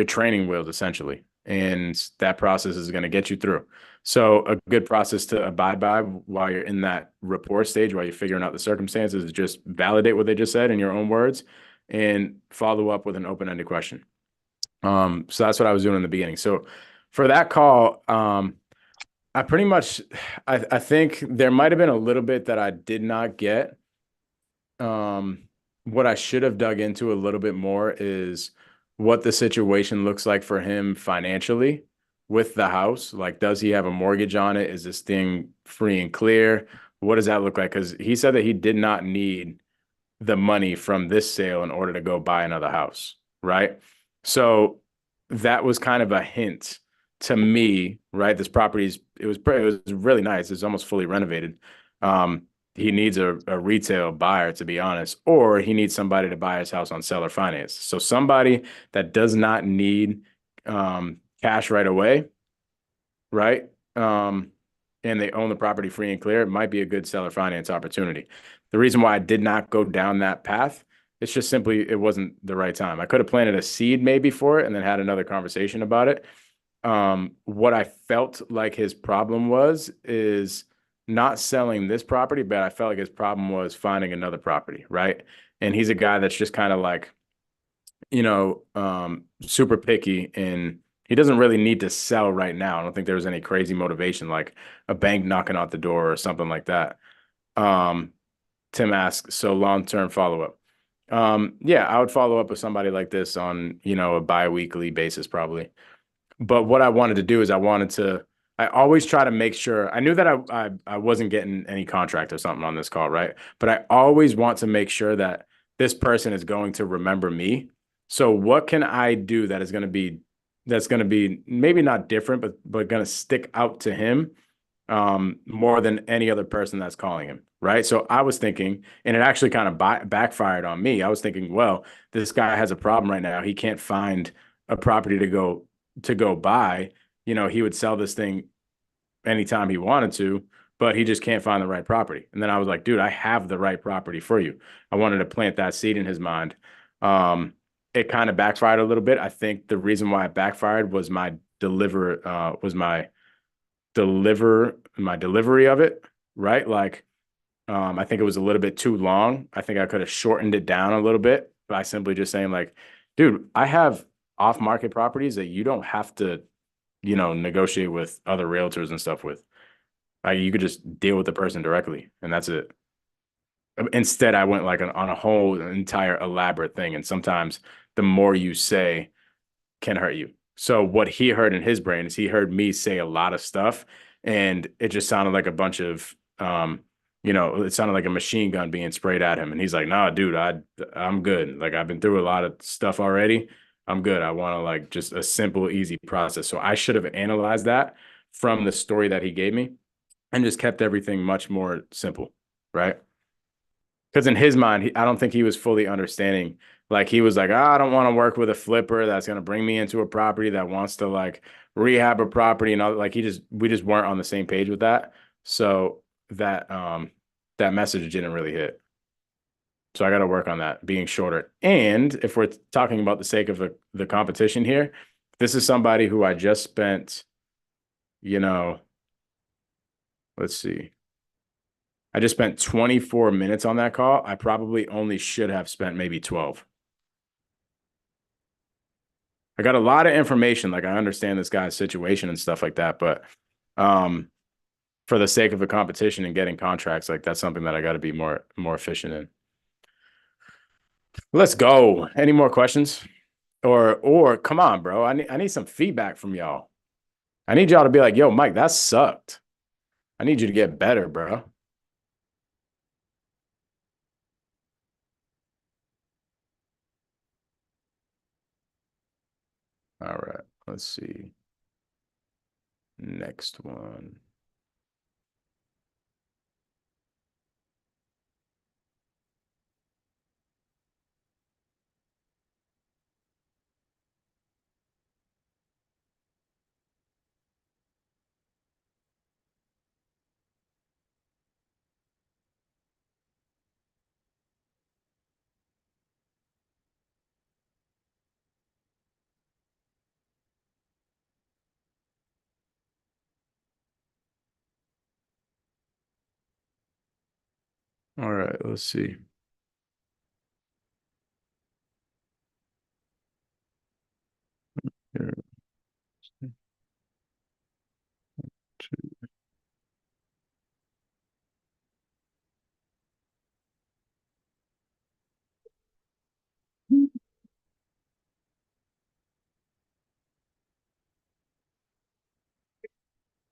training wheels essentially, and that process is going to get you through. So a good process to abide by while you're in that rapport stage, while you're figuring out the circumstances, is just validate what they just said in your own words and follow up with an open-ended question. So that's what I was doing in the beginning. So for that call, I pretty much, I think there might have been a little bit that I did not get. What I should have dug into a little bit more is what the situation looks like for him financially with the house. Like, does he have a mortgage on it? Is this thing free and clear? What does that look like? Because he said that he did not need the money from this sale in order to go buy another house, right? So that was kind of a hint to me, right? This property it was really nice. It's almost fully renovated. He needs a retail buyer, to be honest, or he needs somebody to buy his house on seller finance. So somebody that does not need cash right away, right? And they own the property free and clear, it might be a good seller finance opportunity. The reason why I did not go down that path, it's just simply it wasn't the right time. I could have planted a seed maybe for it and then had another conversation about it. What I felt like his problem is not selling this property, but I felt like his problem was finding another property, right? And he's a guy that's just kind of like, super picky, and he doesn't really need to sell right now. I don't think there was any crazy motivation, like a bank knocking out the door or something like that. Tim asks, so long-term follow-up. Yeah, I would follow up with somebody like this on, you know, a bi-weekly basis probably. But what I wanted to do is I always try to make sure I knew that I wasn't getting any contract or something on this call, right? But I always want to make sure that this person is going to remember me. So what can I do that is going to be maybe not different, but going to stick out to him more than any other person that's calling him, right? So I was thinking, and it actually kind of backfired on me. I was thinking, well, this guy has a problem right now. He can't find a property to go buy. You know, he would sell this thing anytime he wanted to, but he just can't find the right property. And then I was like, dude, I have the right property for you. I wanted to plant that seed in his mind. It kind of backfired a little bit. I think the reason why it backfired was my delivery of it, right? Like, I think it was a little bit too long. I think I could have shortened it down a little bit by simply just saying like, dude, I have off-market properties that you don't have to, you know, negotiate with other realtors and stuff with. Like, you could just deal with the person directly, and that's it. Instead, I went like on a whole entire elaborate thing, and sometimes the more you say can hurt you. So what he heard in his brain is he heard me say a lot of stuff, and it just sounded like a bunch of you know, it sounded like a machine gun being sprayed at him. And he's like, nah, dude, I'm good. Like, I've been through a lot of stuff already. I'm good. I want to like just a simple, easy process. So I should have analyzed that from the story that he gave me and just kept everything much more simple, right? Because in his mind, I don't think he was fully understanding. Like, he was like, oh, I don't want to work with a flipper that's going to bring me into a property that wants to like rehab a property and all. Like, we just weren't on the same page with that. So that message didn't really hit. So I got to work on that being shorter. And if we're talking about the sake of the competition here, this is somebody who I just spent, you know, let's see. I just spent 24 minutes on that call. I probably only should have spent maybe 12. I got a lot of information. Like, I understand this guy's situation and stuff like that, but for the sake of the competition and getting contracts, like, that's something that I got to be more efficient in. Let's go. Any more questions? Or come on, bro. I need some feedback from y'all. I need y'all to be like, yo, Mike, that sucked. I need you to get better, bro. All right, let's see. Next one. All right, let's see. Here.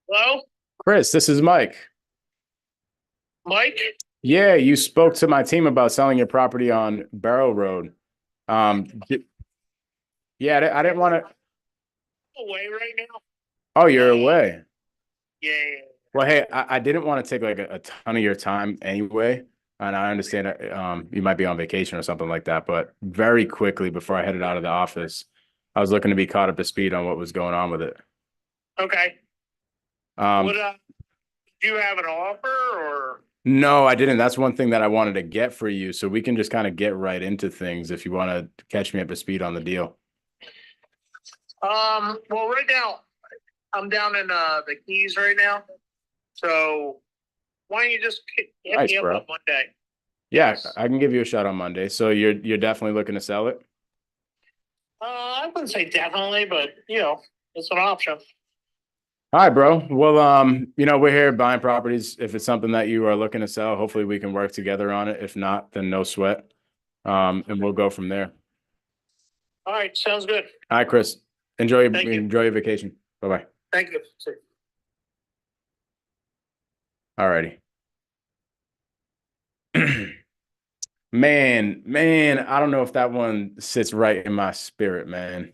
Hello, Chris, this is Mike. Mike? Yeah, you spoke to my team about selling your property on Barrow Road. Yeah, I didn't want to. Away right now? Oh, you're away. Yeah. Well, hey, I didn't want to take like a ton of your time anyway. And I understand you might be on vacation or something like that. But very quickly before I headed out of the office, I was looking to be caught up to speed on what was going on with it. Okay. Um, Do you have an offer or? No, I didn't. That's one thing that I wanted to get for you. So we can just kind of get right into things if you want to catch me up to speed on the deal. Well, right now I'm down in the Keys right now. So why don't you just hit Nice, me up bro. on Monday? Yeah, Yes. I can give you a shot on Monday. So you're definitely looking to sell it? I wouldn't say definitely, but you know, it's an option. All right, bro. Well, you know, we're here buying properties. If it's something that you are looking to sell, hopefully we can work together on it. If not, then no sweat. And we'll go from there. All right, sounds good. All right, Chris, enjoy Thank you. your vacation. Bye-bye. Thank you. All righty. Man, I don't know if that one sits right in my spirit, man.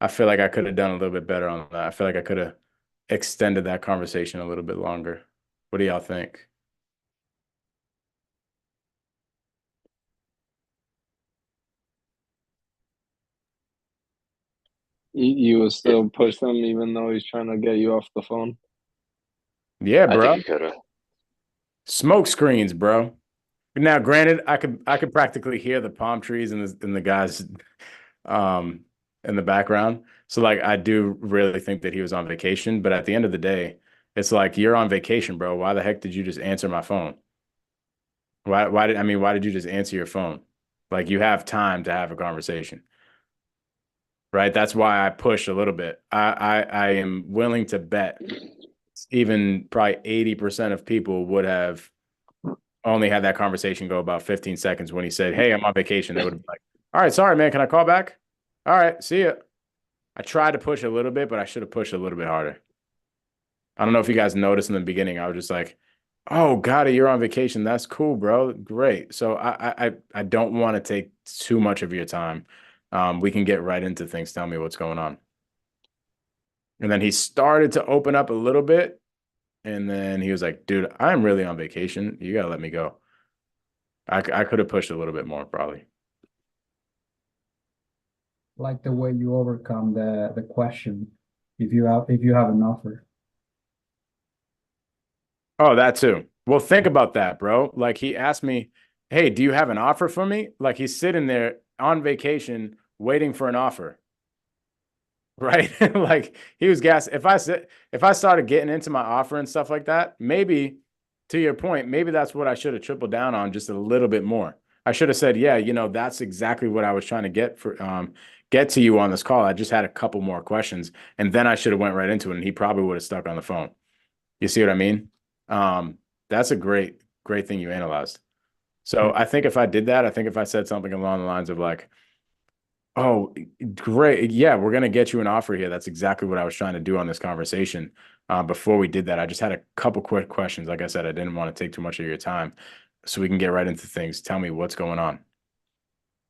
I feel like I could have done a little bit better on that. I feel like I could have extended that conversation a little bit longer. What do y'all think? You would still push him even though he's trying to get you off the phone. Yeah, I bro. think you could have. Smoke screens, bro. Now, granted, I could practically hear the palm trees and the guys in the background. So like I do really think that he was on vacation, but at the end of the day, it's like you're on vacation, bro. Why the heck did you just answer my phone? Why did you just answer your phone? Like you have time to have a conversation. Right? That's why I push a little bit. I am willing to bet even probably 80% of people would have only had that conversation go about 15 seconds when he said, "Hey, I'm on vacation." They would have been like, "All right, sorry, man. Can I call back?" All right, see ya. I tried to push a little bit, but I should have pushed a little bit harder. I don't know if you guys noticed in the beginning. I was just like, "Oh, got it. You're on vacation. That's cool, bro. Great." So I don't want to take too much of your time. We can get right into things. Tell me what's going on. And then he started to open up a little bit, and then he was like, "Dude, I'm really on vacation. You gotta let me go." I could have pushed a little bit more, probably. Like the way you overcome the question if you have an offer. Oh, that too. Well, think about that, bro. Like he asked me, "Hey, do you have an offer for me?" Like he's sitting there on vacation waiting for an offer. Right? Like he was gas. If I started getting into my offer and stuff like that, maybe to your point, maybe that's what I should have tripled down on just a little bit more. I should have said, "Yeah, that's exactly what I was trying to get to you on this call. I just had a couple more questions." And then I should have went right into it and he probably would have stuck on the phone. You see what I mean? That's a great thing you analyzed. So I think if I did that, I think if I said something along the lines of like, "Oh, great. Yeah, we're going to get you an offer here." That's exactly what I was trying to do on this conversation. Before we did that, I just had a couple quick questions. Like I said, I didn't want to take too much of your time so we can get right into things. Tell me what's going on.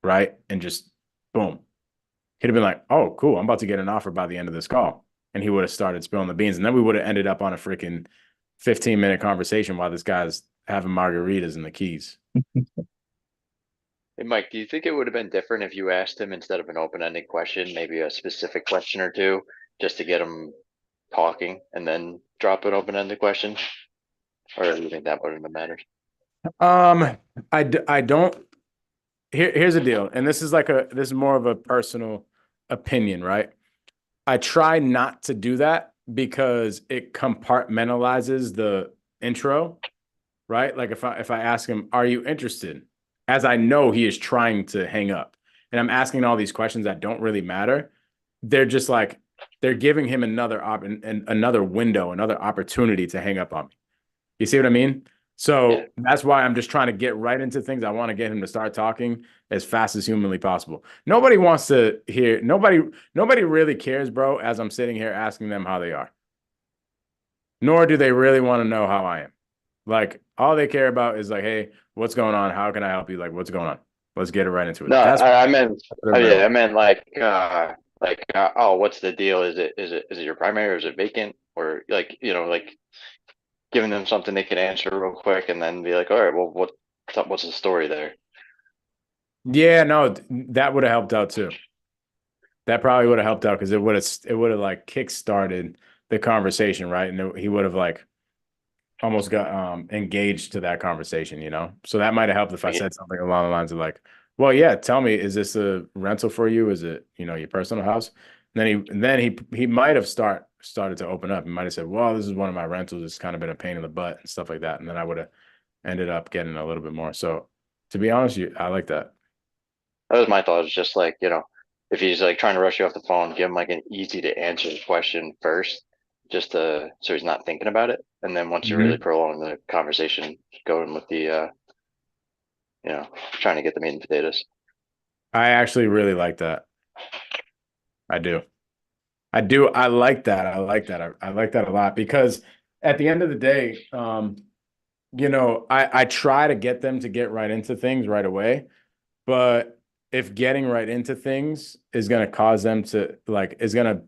Right? And just boom. He'd have been like, "Oh, cool. I'm about to get an offer by the end of this call." And he would have started spilling the beans. And then we would have ended up on a freaking 15-minute conversation while this guy's having margaritas in the Keys. Hey, Mike, do you think it would have been different if you asked him instead of an open-ended question, maybe a specific question or two, just to get him talking and then drop an open-ended question? Or do you think that wouldn't have mattered? I don't. Here's the deal, and this is more of a personal opinion, right? I try not to do that because it compartmentalizes the intro, right? Like if I ask him, "Are you interested?" As I know he is trying to hang up, and I'm asking all these questions that don't really matter. They're just like they're giving him another window, another opportunity to hang up on me. You see what I mean? So Yeah. that's why I'm just trying to get right into things. I want to get him to start talking as fast as humanly possible. Nobody wants to hear, nobody really cares, bro, as I'm sitting here asking them how they are. Nor do they really want to know how I am. Like, all they care about is like, "Hey, what's going on? How can I help you? Like, what's going on? Let's get it right into it." No, That's I meant, what oh they're yeah, I meant oh, what's the deal? Is it your primary or is it vacant? Or like, like giving them something they can answer real quick and then be like, all right, well, what's the story there? Yeah, no, that would have helped out too. That probably would have helped out because it would have like kick-started the conversation, right? And he would have like almost got engaged to that conversation, So that might have helped if I said something along the lines of like, "Well, yeah, tell me, is this a rental for you? Is it, your personal house?" And then he might have started to open up. He might have said, "Well, this is one of my rentals. It's kind of been a pain in the butt and stuff like that." And then I would have ended up getting a little bit more. So to be honest, I like that. That was my thought. It's just like, if he's like trying to rush you off the phone, give him like an easy to answer question first, just so he's not thinking about it. And then once you really prolong the conversation, going with the you know, trying to get the meat and potatoes. I actually really like that. I do. I do. I like that. I like that. I like that a lot because at the end of the day, you know, I try to get them to get right into things right away, but if getting right into things is going to cause them to like is going to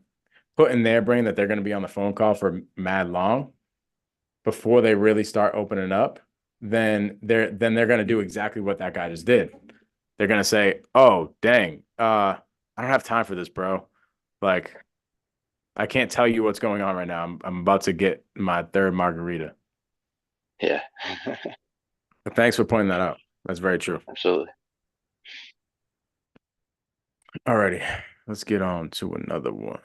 put in their brain that they're going to be on the phone call for mad long before they really start opening up, then they're going to do exactly what that guy just did. They're going to say, "Oh, dang. I don't have time for this, bro. Like I can't tell you what's going on right now. I'm about to get my third margarita." Yeah, But thanks for pointing that out. That's very true. absolutely. Alrighty, let's get on to another one.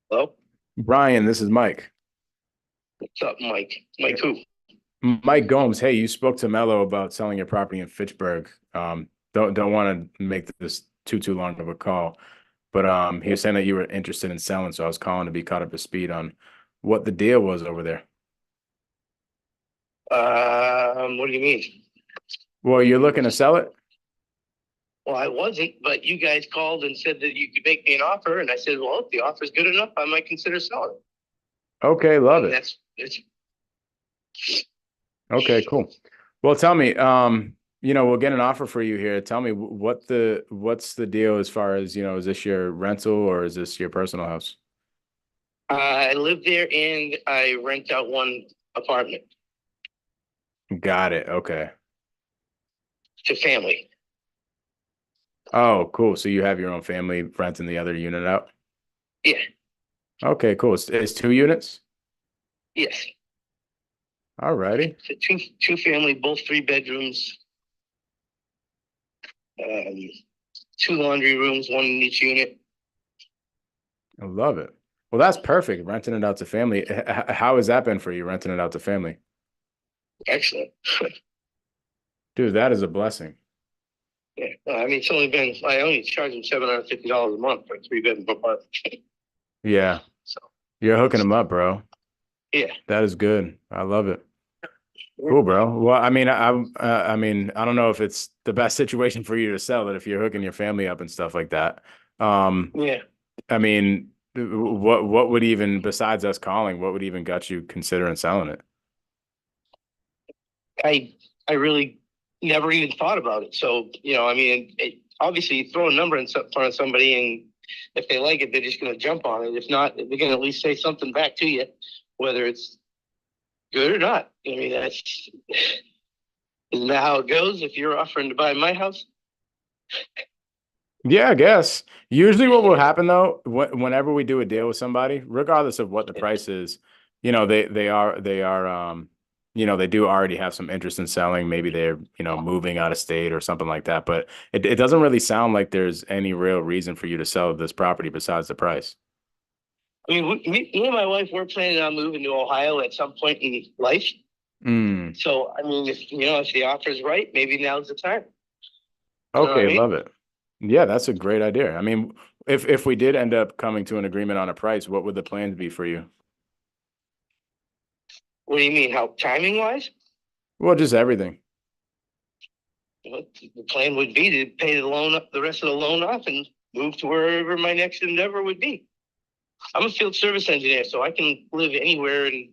Hello? Brian, this is Mike. What's up, Mike? Mike who? Mike Gomes. Hey, you spoke to Mello about selling your property in Fitchburg. Don't want to make this too long of a call, but he was saying that you were interested in selling, so I was calling to be caught up to speed on what the deal was over there. What do you mean? Well, you're looking to sell it? Well, I wasn't, but you guys called and said that you could make me an offer, and I said, well, if the offer's good enough, I might consider selling it. Okay, love And it. it's Okay, cool. Well, tell me, you know, we'll get an offer for you here. Tell me what's the deal as far as, you know, is this your rental or is this your personal house? I live there and I rent out one apartment Got it. Okay. to family. Oh, cool. So you have your own family renting the other unit out? Yeah. Okay, cool. It's 2 units? Yes. All righty. It's two family, both 3 bedrooms. 2 laundry rooms, 1 in each unit. I love it. Well, that's perfect. Renting it out to family. How has that been for you, renting it out to family? Excellent. Dude, that is a blessing. Yeah. I mean, I only charge them $750 a month for a 3-bedroom apartment. Yeah. So, You're hooking them up, bro. yeah. That is good. I love it. Cool, bro. Well, I mean, I mean, I don't know if it's the best situation for you to sell it if you're hooking your family up and stuff like that. Yeah. I mean, what would even, besides us calling, what would even got you considering selling it? I really never even thought about it. So, you know, I mean, obviously you throw a number in front of somebody and if they like it, they're just going to jump on it. If not, they're going to at least say something back to you, whether it's good or not. I mean, isn't that how it goes if you're offering to buy my house? Yeah, I guess. Usually what will happen though, whenever we do a deal with somebody, regardless of what the price is, you know, they are, you know, they do already have some interest in selling. Maybe they're, you know, moving out of state or something like that. But it doesn't really sound like there's any real reason for you to sell this property besides the price. I mean, me and my wife, we're planning on moving to Ohio at some point in life. Mm. So, I mean, if the offer's right, maybe now's the time. You know what I Okay, mean? love it. Yeah, that's a great idea. I mean, if we did end up coming to an agreement on a price, what would the plans be for you? What do you mean? How timing wise? Well, just everything. The plan would be to pay the loan up, the rest of the loan off, and move to wherever my next endeavor would be. I'm a field service engineer, so I can live anywhere in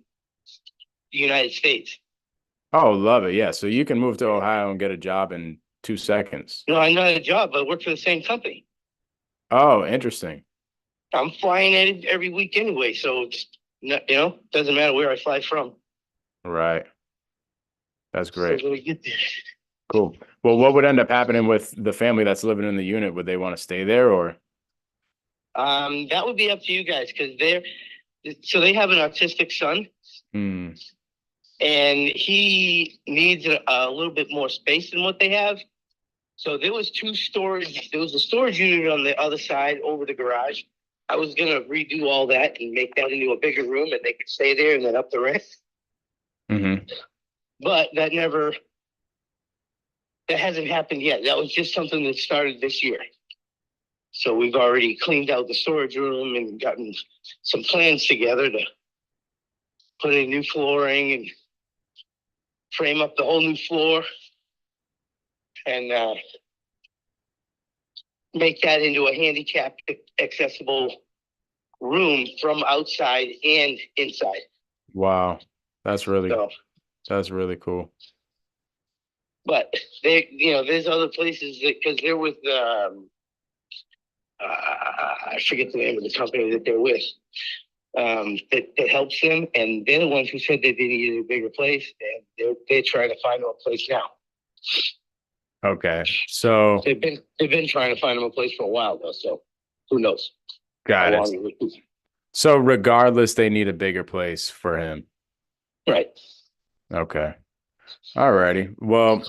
the United States. Oh, love it. Yeah. So you can move to Ohio and get a job in 2 seconds. No, I'm not a job, but I work for the same company. Oh, interesting. I'm flying at it every week anyway, so it's not, doesn't matter where I fly from. Right. That's great. So we get there. Cool. Well, what would end up happening with the family that's living in the unit? Would they want to stay there or? That would be up to you guys because they have an autistic son. Hmm. And he needs a little bit more space than what they have. So there was a storage unit on the other side over the garage. I was gonna redo all that and make that into a bigger room and they could stay there and then up the rent. Mm-hmm. But that hasn't happened yet. That was just something that started this year. So we've already cleaned out the storage room and gotten some plans together to put in new flooring and frame up the whole new floor and make that into a handicapped accessible room from outside and inside. Wow. That's really cool. But there's other places that, because they're with I forget the name of the company that they're with, that helps them, and they're the ones who said that they needed a bigger place, and they're trying to find them a place now. Okay. So They've been trying to find them a place for a while though, so who knows? got how it. long it would be. So regardless, they need a bigger place for him. Right. Okay. All righty. Well,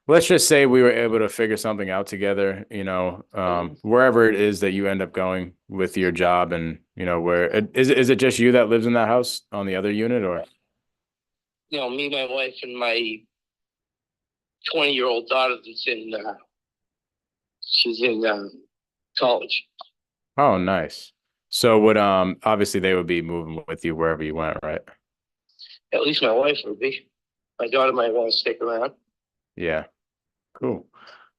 let's just say we were able to figure something out together, wherever it is that you end up going with your job, and where is it just you that lives in that house on the other unit, or? Me, my wife, and my 20-year-old daughter that's she's in college. Oh, nice. So would obviously they would be moving with you wherever you went, right? At least my wife would be. My daughter might want to stick around. Yeah. Cool.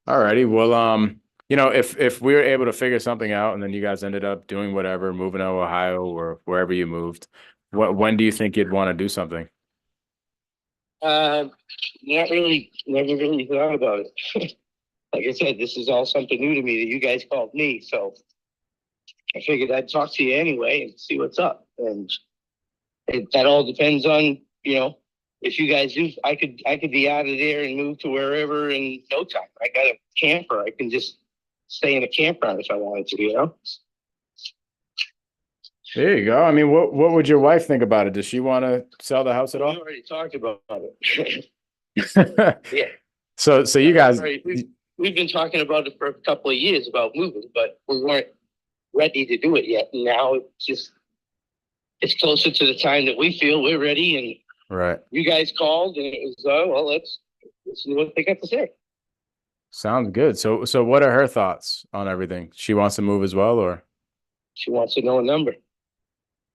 All righty. Well, if we were able to figure something out and then you guys ended up doing whatever, moving to Ohio or wherever you moved, when do you think you'd want to do something? Not really, never really thought about it. Like I said, this is all something new to me that you guys called me, so I figured I'd talk to you anyway and see what's up. And that all depends on, if you guys do, I could be out of there and move to wherever in no time. I got a camper. I can just stay in a campground if I wanted to, There you go. I mean, what would your wife think about it? Does she want to sell the house at We all? already talked about it. Yeah. So you guys, We've been talking about it for a couple of years about moving, but we weren't ready to do it yet. And now it's closer to the time that we feel we're ready. And right. you guys called and it was, well, let's see what they got to say. Sounds good. So what are her thoughts on everything? She wants to move as well, or? She wants to know a number.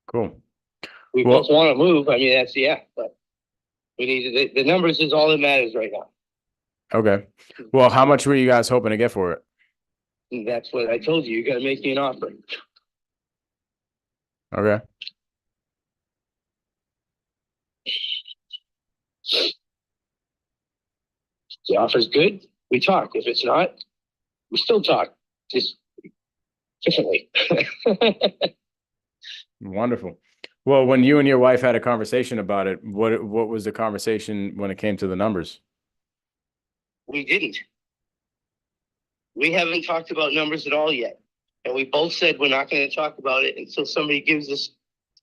Cool. We Well- both want to move. I mean, but we need the numbers is all that matters right now. Okay. Well, how much were you guys hoping to get for it? And that's what I told you. You got to make me an offer. Okay. If the offer's good, we talk. If it's not, we still talk. Just differently. Wonderful. Well, when you and your wife had a conversation about it, what was the conversation when it came to the numbers? We didn't. We haven't talked about numbers at all yet. And we both said we're not going to talk about it until somebody gives us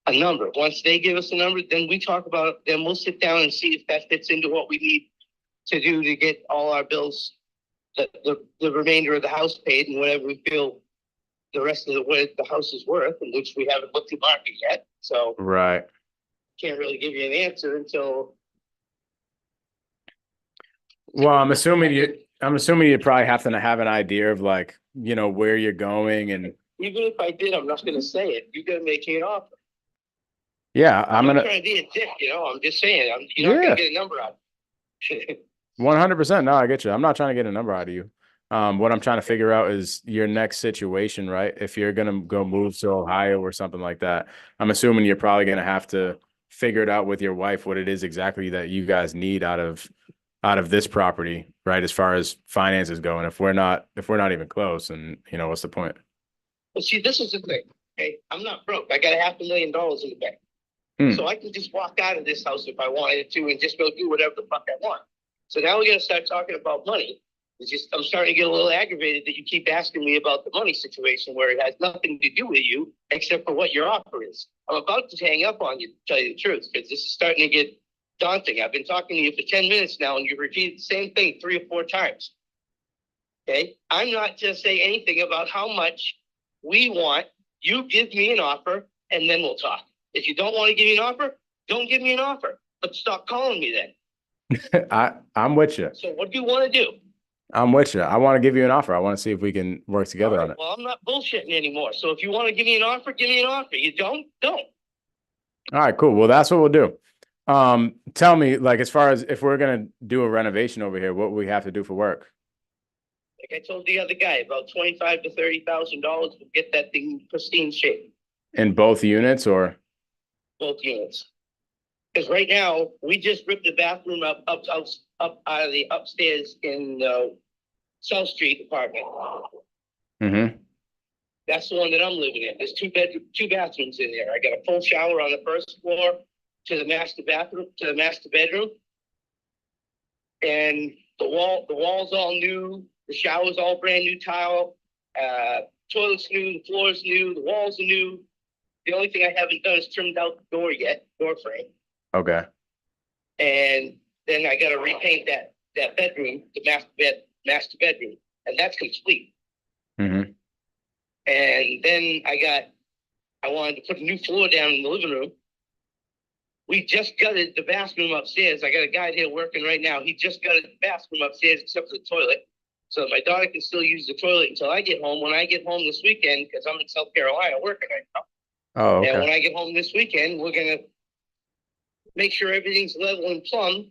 a number. Once they give us a number, then we talk about it. Then we'll sit down and see if that fits into what we need to do to get all our bills, the remainder of the house paid, and whatever we feel the rest of what the house is worth, and which we haven't looked at market yet. So Right. can't really give you an answer until. Well, I'm assuming you probably have to have an idea of where you're going, and Even if I did, I'm not going to say it. You got to make me an offer. yeah, I'm not gonna trying to be a dick, I'm just saying. You're not Yeah. going to get a number out. 100%. No, I get you. I'm not trying to get a number out of you. What I'm trying to figure out is your next situation, right? If you're gonna go move to Ohio or something like that, I'm assuming you're probably gonna have to figure it out with your wife what it is exactly that you guys need out of this property, right? As far as finances go, and if we're not even close, and what's the point? But see, this is the thing. Okay, I'm not broke. I got $500,000 in the bank, so I can just walk out of this house if I wanted to, and just go do whatever the fuck I want. So now we're gonna start talking about money. I'm starting to get a little aggravated that you keep asking me about the money situation where it has nothing to do with you except for what your offer is. I'm about to hang up on you, to tell you the truth, because this is starting to get daunting. I've been talking to you for 10 minutes now, and you've repeated the same thing 3 or 4 times. Okay? I'm not going to say anything about how much we want You give me an offer and then we'll talk. If you don't want to give me an offer, don't give me an offer, but stop calling me then. I'm with you. So what do you want to do? I'm with you. I want to give you an offer. I want to see if we can work together All on right, it. well, I'm not bullshitting anymore. So if you want to give me an offer, give me an offer. You don't. All right, cool. Well, that's what we'll do. Tell me, like, as far as if we're gonna do a renovation over here, what we have to do for work? Like I told the other guy, about $25,000 to $30,000 will get that thing in pristine shape, In both units or? both units. Because right now, we just ripped the bathroom up out of the upstairs in South Street apartment. Mm-hmm. That's the one that I'm living in. There's two bathrooms in there. I got a full shower on the first floor to the master bedroom. And the wall's all new, the shower's all brand new tile, toilet's new, the floor's new, the walls are new. The only thing I haven't done is trimmed out the door frame. Okay. And then I gotta repaint that bedroom, the master bedroom, and that's complete. Mm-hmm. And then I wanted to put a new floor down in the living room. We just gutted the bathroom upstairs. I got a guy here working right now. He just gutted the bathroom upstairs except for the toilet. So my daughter can still use the toilet until I get home. When I get home this weekend, because I'm in South Carolina working right now. Oh, And when okay. I get home this weekend, we're gonna make sure everything's level and plumb,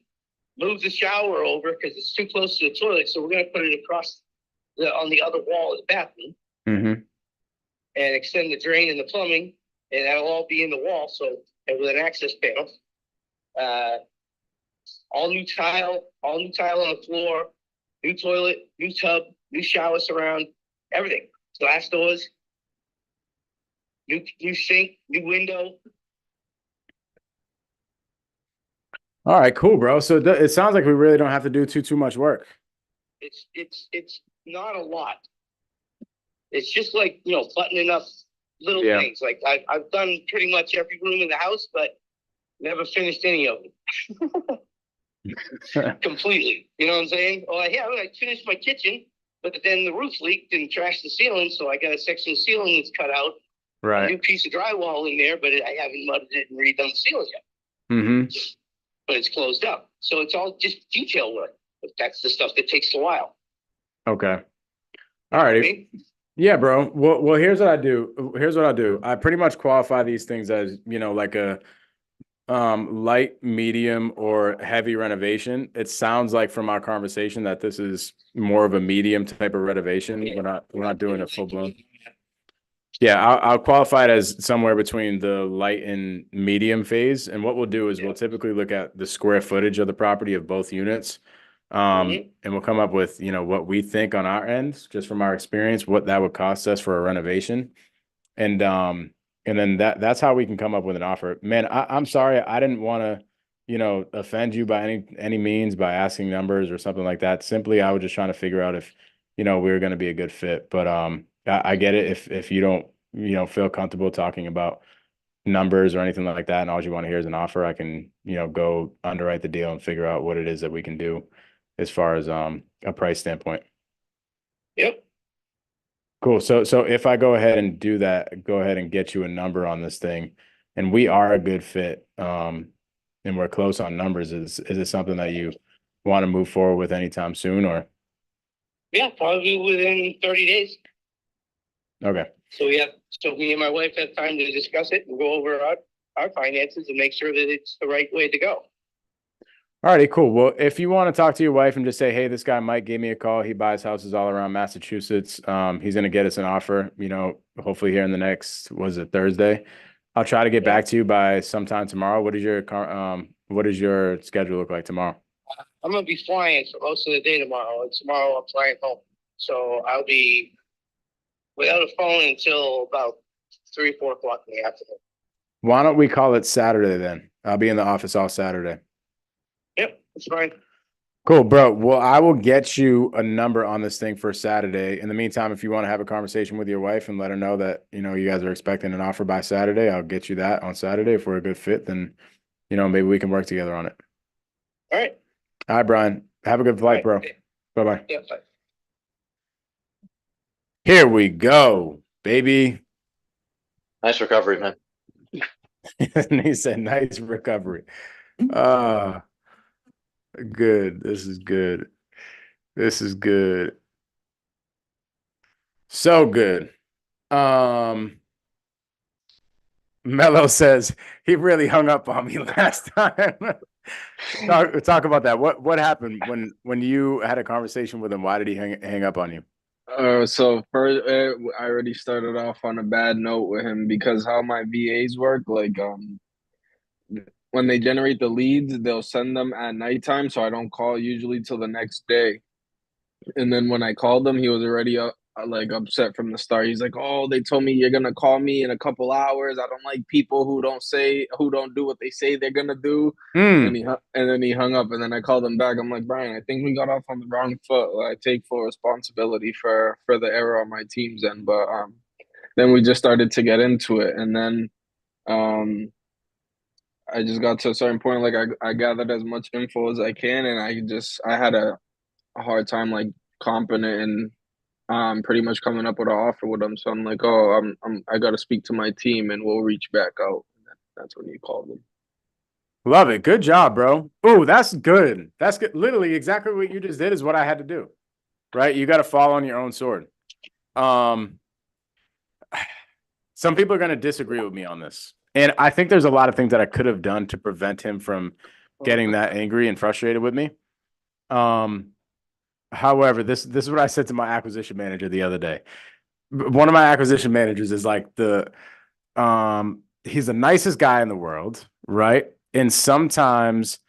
move the shower over because it's too close to the toilet. So we're gonna put it across on the other wall of the bathroom Mm-hmm. and extend the drain and the plumbing, and that'll all be in the wall. So, and with an access panel, all new tile on the floor, new toilet, new tub, new shower surround, everything. Glass doors, new sink, new window. All right, cool, bro. So it sounds like we really don't have to do too much work. It's not a lot. It's just like, buttoning up little Yeah. things. Like I've done pretty much every room in the house, but never finished any of them completely. You know what I'm saying? Oh, I finished my kitchen, but then the roof leaked and trashed the ceiling, so I got a section of ceiling that's cut out. A Right. new piece of drywall in there, but I haven't mudded it and redone the ceiling yet. Mm-hmm. But it's closed up, so it's all just detail work. But that's the stuff that takes a while. Okay. All righty. Yeah, bro. Well, here's what I do. Here's what I'll do. I pretty much qualify these things as, like a light, medium, or heavy renovation. It sounds like from our conversation that this is more of a medium type of renovation. We're not doing a full blown. Yeah, I'll qualify it as somewhere between the light and medium phase. And what we'll do is we'll typically look at the square footage of the property of both units. And we'll come up with, what we think on our end, just from our experience, what that would cost us for a renovation. And then that's how we can come up with an offer. Man, I'm sorry. I didn't want to, offend you by any means by asking numbers or something like that. Simply, I was just trying to figure out if, we were going to be a good fit. But I get it. If you don't, feel comfortable talking about numbers or anything like that, and all you want to hear is an offer, I can, go underwrite the deal and figure out what it is that we can do as far as a price standpoint. Yep. Cool. So if I go ahead and do that, go ahead and get you a number on this thing, and we are a good fit, and we're close on numbers, is it something that you want to move forward with anytime soon, or? Yeah, probably within 30 days. Okay. So me and my wife have time to discuss it and go over our finances and make sure that it's the right way to go. All righty, cool. Well, if you want to talk to your wife and just say, hey, this guy Mike gave me a call. He buys houses all around Massachusetts. He's going to get us an offer, hopefully here in the next, Thursday. I'll try to get back to you by sometime tomorrow. What does your schedule look like tomorrow? I'm going to be flying for most of the day tomorrow, and tomorrow I'm flying home. So I'll be without a phone until about 3 or 4 o'clock in the afternoon. Why don't we call it Saturday then? I'll be in the office all Saturday. Yep, that's fine. Cool, bro. Well, I will get you a number on this thing for Saturday. In the meantime, if you want to have a conversation with your wife and let her know that, you guys are expecting an offer by Saturday, I'll get you that on Saturday. If we're a good fit, then, maybe we can work together on it. All right. All right, Brian. Have a good flight, bro. Okay. Bye-bye. Yeah, bye. Here we go, baby. Nice recovery, man. And he said, nice recovery. Good. This is good. This is good. So good. Mello says he really hung up on me last time. Talk about that. What happened when you had a conversation with him? Why did he hang up on you? So first, I already started off on a bad note with him because how my VAs work, like when they generate the leads, they'll send them at nighttime, so I don't call usually till the next day. And then when I called him, he was already like upset from the start. He's like, "Oh, they told me you're gonna call me in a couple hours. I don't like people who don't do what they say they're gonna do." Mm. And then he hung up. And then I called him back. I'm like, "Brian, I think we got off on the wrong foot. I take full responsibility for the error on my team's end." But then we just started to get into it, and then I just got to a certain point. Like I gathered as much info as I can, and I had a hard time like confident and pretty much coming up with an offer with him. So I'm like, oh, I got to speak to my team and we'll reach back out. That's when you called him. Love it. Good job, bro. Oh, that's good. That's good. Literally exactly what you just did is what I had to do. Right? You got to fall on your own sword. Some people are going to disagree with me on this. And I think there's a lot of things that I could have done to prevent him from getting that angry and frustrated with me. However, this is what I said to my acquisition manager the other day. One of my acquisition managers is like he's the nicest guy in the world, right? And sometimes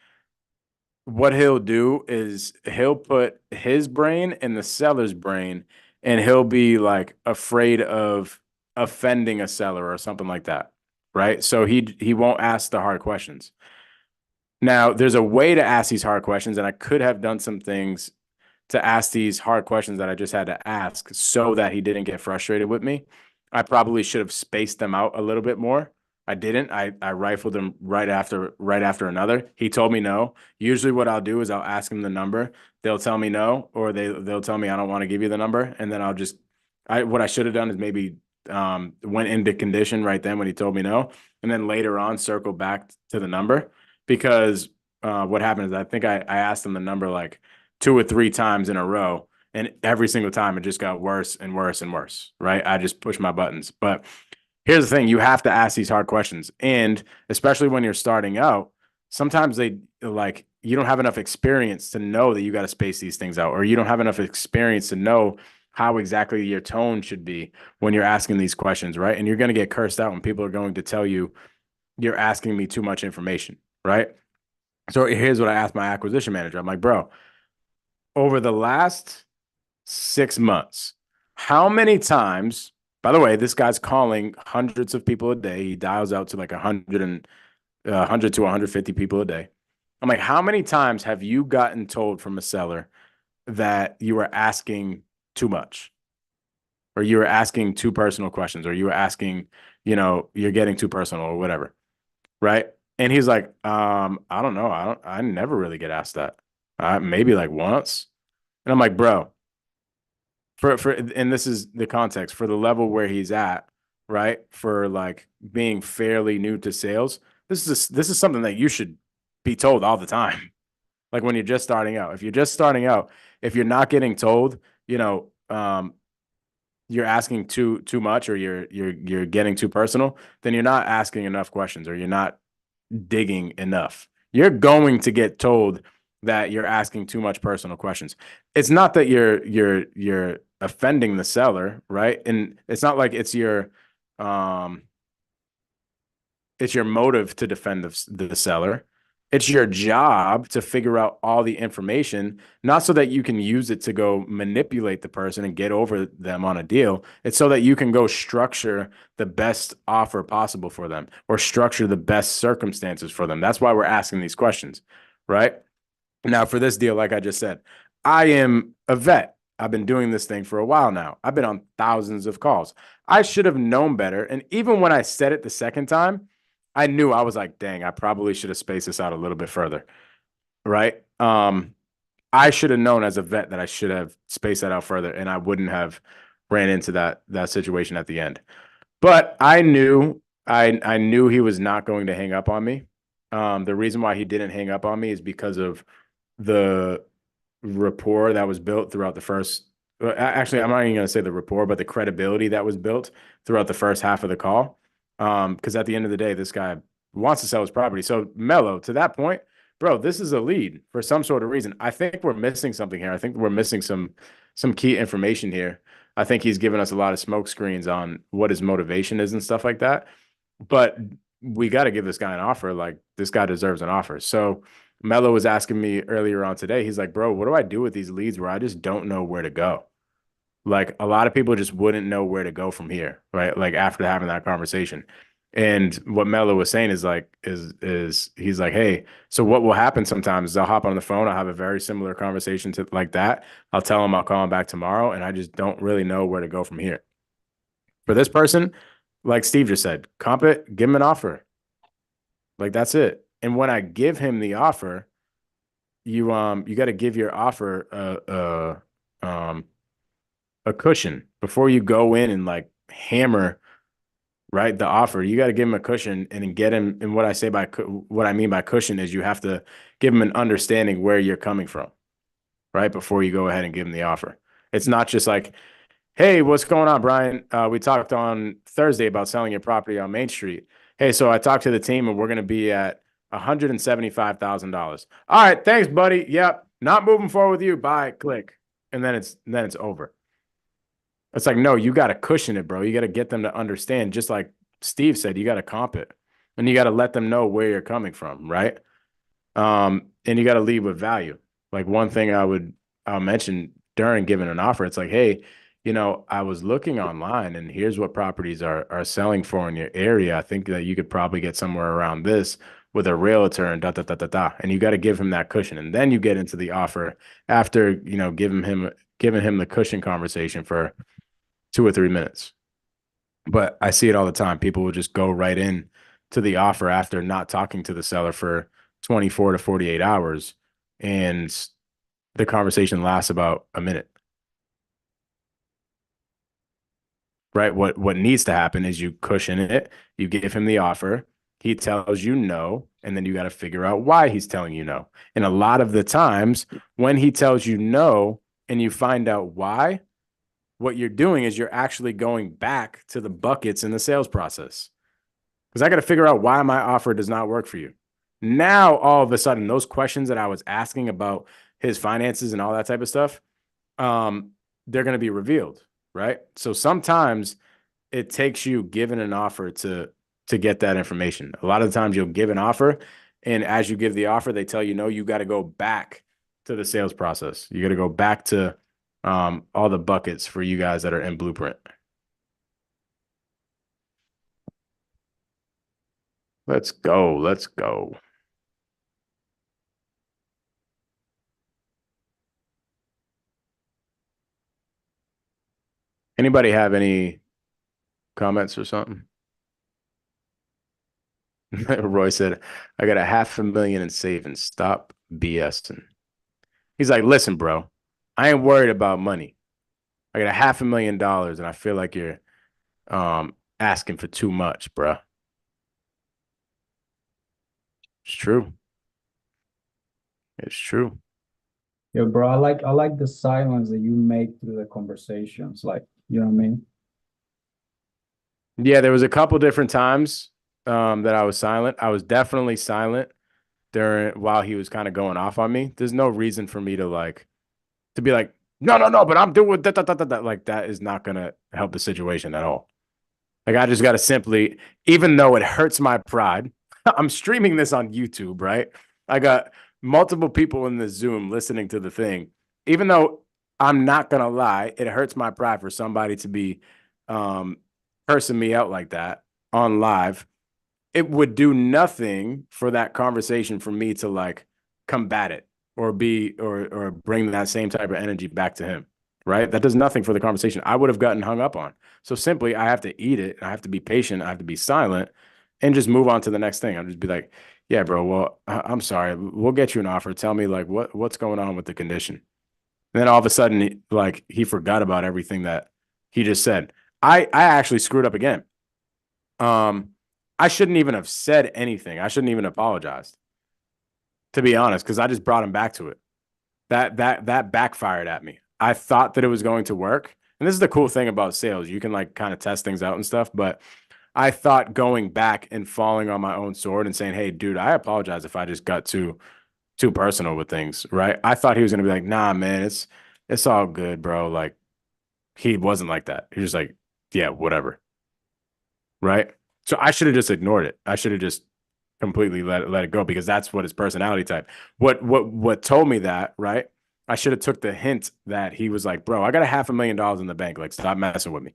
what he'll do is he'll put his brain in the seller's brain and he'll be like afraid of offending a seller or something like that, right? So he won't ask the hard questions. Now, there's a way to ask these hard questions, and I could have done some things to ask these hard questions that I just had to ask so that he didn't get frustrated with me. I probably should have spaced them out a little bit more. I didn't. I rifled them right after another. He told me no. Usually what I'll do is I'll ask him the number. They'll tell me no, or they'll tell me I don't want to give you the number. And then what I should have done is maybe went into condition right then when he told me no. And then later on circle back to the number because what happened is I think I asked him the number like 2 or 3 times in a row. And every single time it just got worse and worse and worse, right? I just pushed my buttons. But here's the thing, you have to ask these hard questions. And especially when you're starting out, sometimes you don't have enough experience to know that you got to space these things out, or you don't have enough experience to know how exactly your tone should be when you're asking these questions, right? And you're going to get cursed out when people are going to tell you you're asking me too much information, right? So here's what I asked my acquisition manager. I'm like, bro, over the last 6 months, how many times, by the way, this guy's calling hundreds of people a day. He dials out to like 100 to 150 people a day. I'm like, how many times have you gotten told from a seller that you were asking too much, or you were asking too personal questions, or you were asking, you're getting too personal or whatever, right? And he's like, I don't know. I never really get asked that. Maybe like once. And I'm like, bro, and this is the context for the level where he's at, right? For like being fairly new to sales, this is something that you should be told all the time. Like when you're just starting out. If you're just starting out, if you're not getting told, you're asking too much, or you're getting too personal, then you're not asking enough questions, or you're not digging enough. You're going to get told that you're asking too much personal questions. It's not that you're offending the seller, right? And it's not like it's your motive to defend the seller. It's your job to figure out all the information, not so that you can use it to go manipulate the person and get over them on a deal. It's so that you can go structure the best offer possible for them, or structure the best circumstances for them. That's why we're asking these questions, right? Now, for this deal, like I just said, I am a vet. I've been doing this thing for a while now. I've been on thousands of calls. I should have known better. And even when I said it the second time, I knew, I was like, dang, I probably should have spaced this out a little bit further, right? I should have known as a vet that I should have spaced that out further, and I wouldn't have ran into that situation at the end. But I knew he was not going to hang up on me. The reason why he didn't hang up on me is because of the rapport that was built throughout the first. Actually, I'm not even going to say the rapport, but the credibility that was built throughout the first half of the call. Because at the end of the day, this guy wants to sell his property. So Mello, to that point, bro, this is a lead for some sort of reason. I think we're missing something here. I think we're missing some key information here. I think he's given us a lot of smoke screens on what his motivation is and stuff like that. But we got to give this guy an offer. Like, this guy deserves an offer. So Mello was asking me earlier on today. He's like, bro, what do I do with these leads where I just don't know where to go? Like, a lot of people just wouldn't know where to go from here, right? Like, after having that conversation. And what Mello was saying is like, is he's like, hey, so what will happen sometimes is I'll hop on the phone. I'll have a very similar conversation to like that. I'll tell him I'll call him back tomorrow. And I just don't really know where to go from here. For this person, like Steve just said, comp it, give him an offer. Like, that's it. And when I give him the offer, you got to give your offer a cushion before you go in and like hammer, right, the offer. You got to give him a cushion and get him. And what I mean by cushion is you have to give him an understanding where you're coming from, right, before you go ahead and give him the offer. It's not just like, hey, what's going on, Brian? We talked on Thursday about selling your property on Main Street. Hey, so I talked to the team and we're going to be at $175,000. All right, thanks, buddy. Yep, not moving forward with you. Bye. Click, and then it's over. It's like, no, you got to cushion it, bro. You got to get them to understand. Just like Steve said, you got to comp it, and you got to let them know where you're coming from, right? And you got to lead with value. Like, one thing I'll mention during giving an offer, it's like, hey, you know, I was looking online and here's what properties are selling for in your area. I think that you could probably get somewhere around this with a realtor and And you got to give him that cushion. And then you get into the offer after, you know, giving him the cushion conversation for 2 or 3 minutes. But I see it all the time. People will just go right in to the offer after not talking to the seller for 24 to 48 hours. And the conversation lasts about a minute. Right? What needs to happen is you cushion it, you give him the offer, he tells you no, and then you got to figure out why he's telling you no. And a lot of the times when he tells you no and you find out why, what you're doing is you're actually going back to the buckets in the sales process. Because I got to figure out why my offer does not work for you. Now, all of a sudden, those questions that I was asking about his finances and all that type of stuff, they're going to be revealed. Right. So sometimes it takes you giving an offer to get that information. A lot of the times you'll give an offer, and as you give the offer, they tell you no, you got to go back to the sales process. You got to go back to all the buckets for you guys that are in Blueprint. Let's go. Let's go. Anybody have any comments or something? Roy said, I got $500,000 in savings. Stop BSing. He's like, listen, bro, I ain't worried about money. I got $500,000 and I feel like you're asking for too much, bro. It's true. It's true. Yeah, bro, I like the silence that you make through the conversations. Like, you know what I mean? Yeah, there was a couple different times that I was silent. I was definitely silent while he was kind of going off on me. There's no reason for me to be like, no, but I'm doing that. Like, that is not gonna help the situation at all. Like, I just gotta simply, even though it hurts my pride, I'm streaming this on YouTube, right? I got multiple people in the Zoom listening to the thing. Even though I'm not gonna lie, it hurts my pride for somebody to be cursing me out like that on live. It would do nothing for that conversation for me to like combat it or bring that same type of energy back to him, right? That does nothing for the conversation. I would have gotten hung up on. So simply, I have to eat it. I have to be patient. I have to be silent and just move on to the next thing. I'll just be like, yeah, bro, well, I'm sorry. We'll get you an offer. Tell me like what's going on with the condition. And then all of a sudden, he forgot about everything that he just said. I actually screwed up again. I shouldn't even have said anything. I shouldn't even apologized, to be honest, because I just brought him back to it. That backfired at me. I thought that it was going to work. And this is the cool thing about sales. You can like kind of test things out and stuff, but I thought going back and falling on my own sword and saying, "Hey, dude, I apologize if I just got too personal with things," right? I thought he was gonna be like, "Nah, man, it's all good, bro." Like he wasn't like that. He was just like, "Yeah, whatever." Right? So I should have just ignored it. I should have just completely let it go because that's what his personality type. What told me that, right? I should have took the hint that he was like, "Bro, I got a $500,000 in the bank. Like, stop messing with me."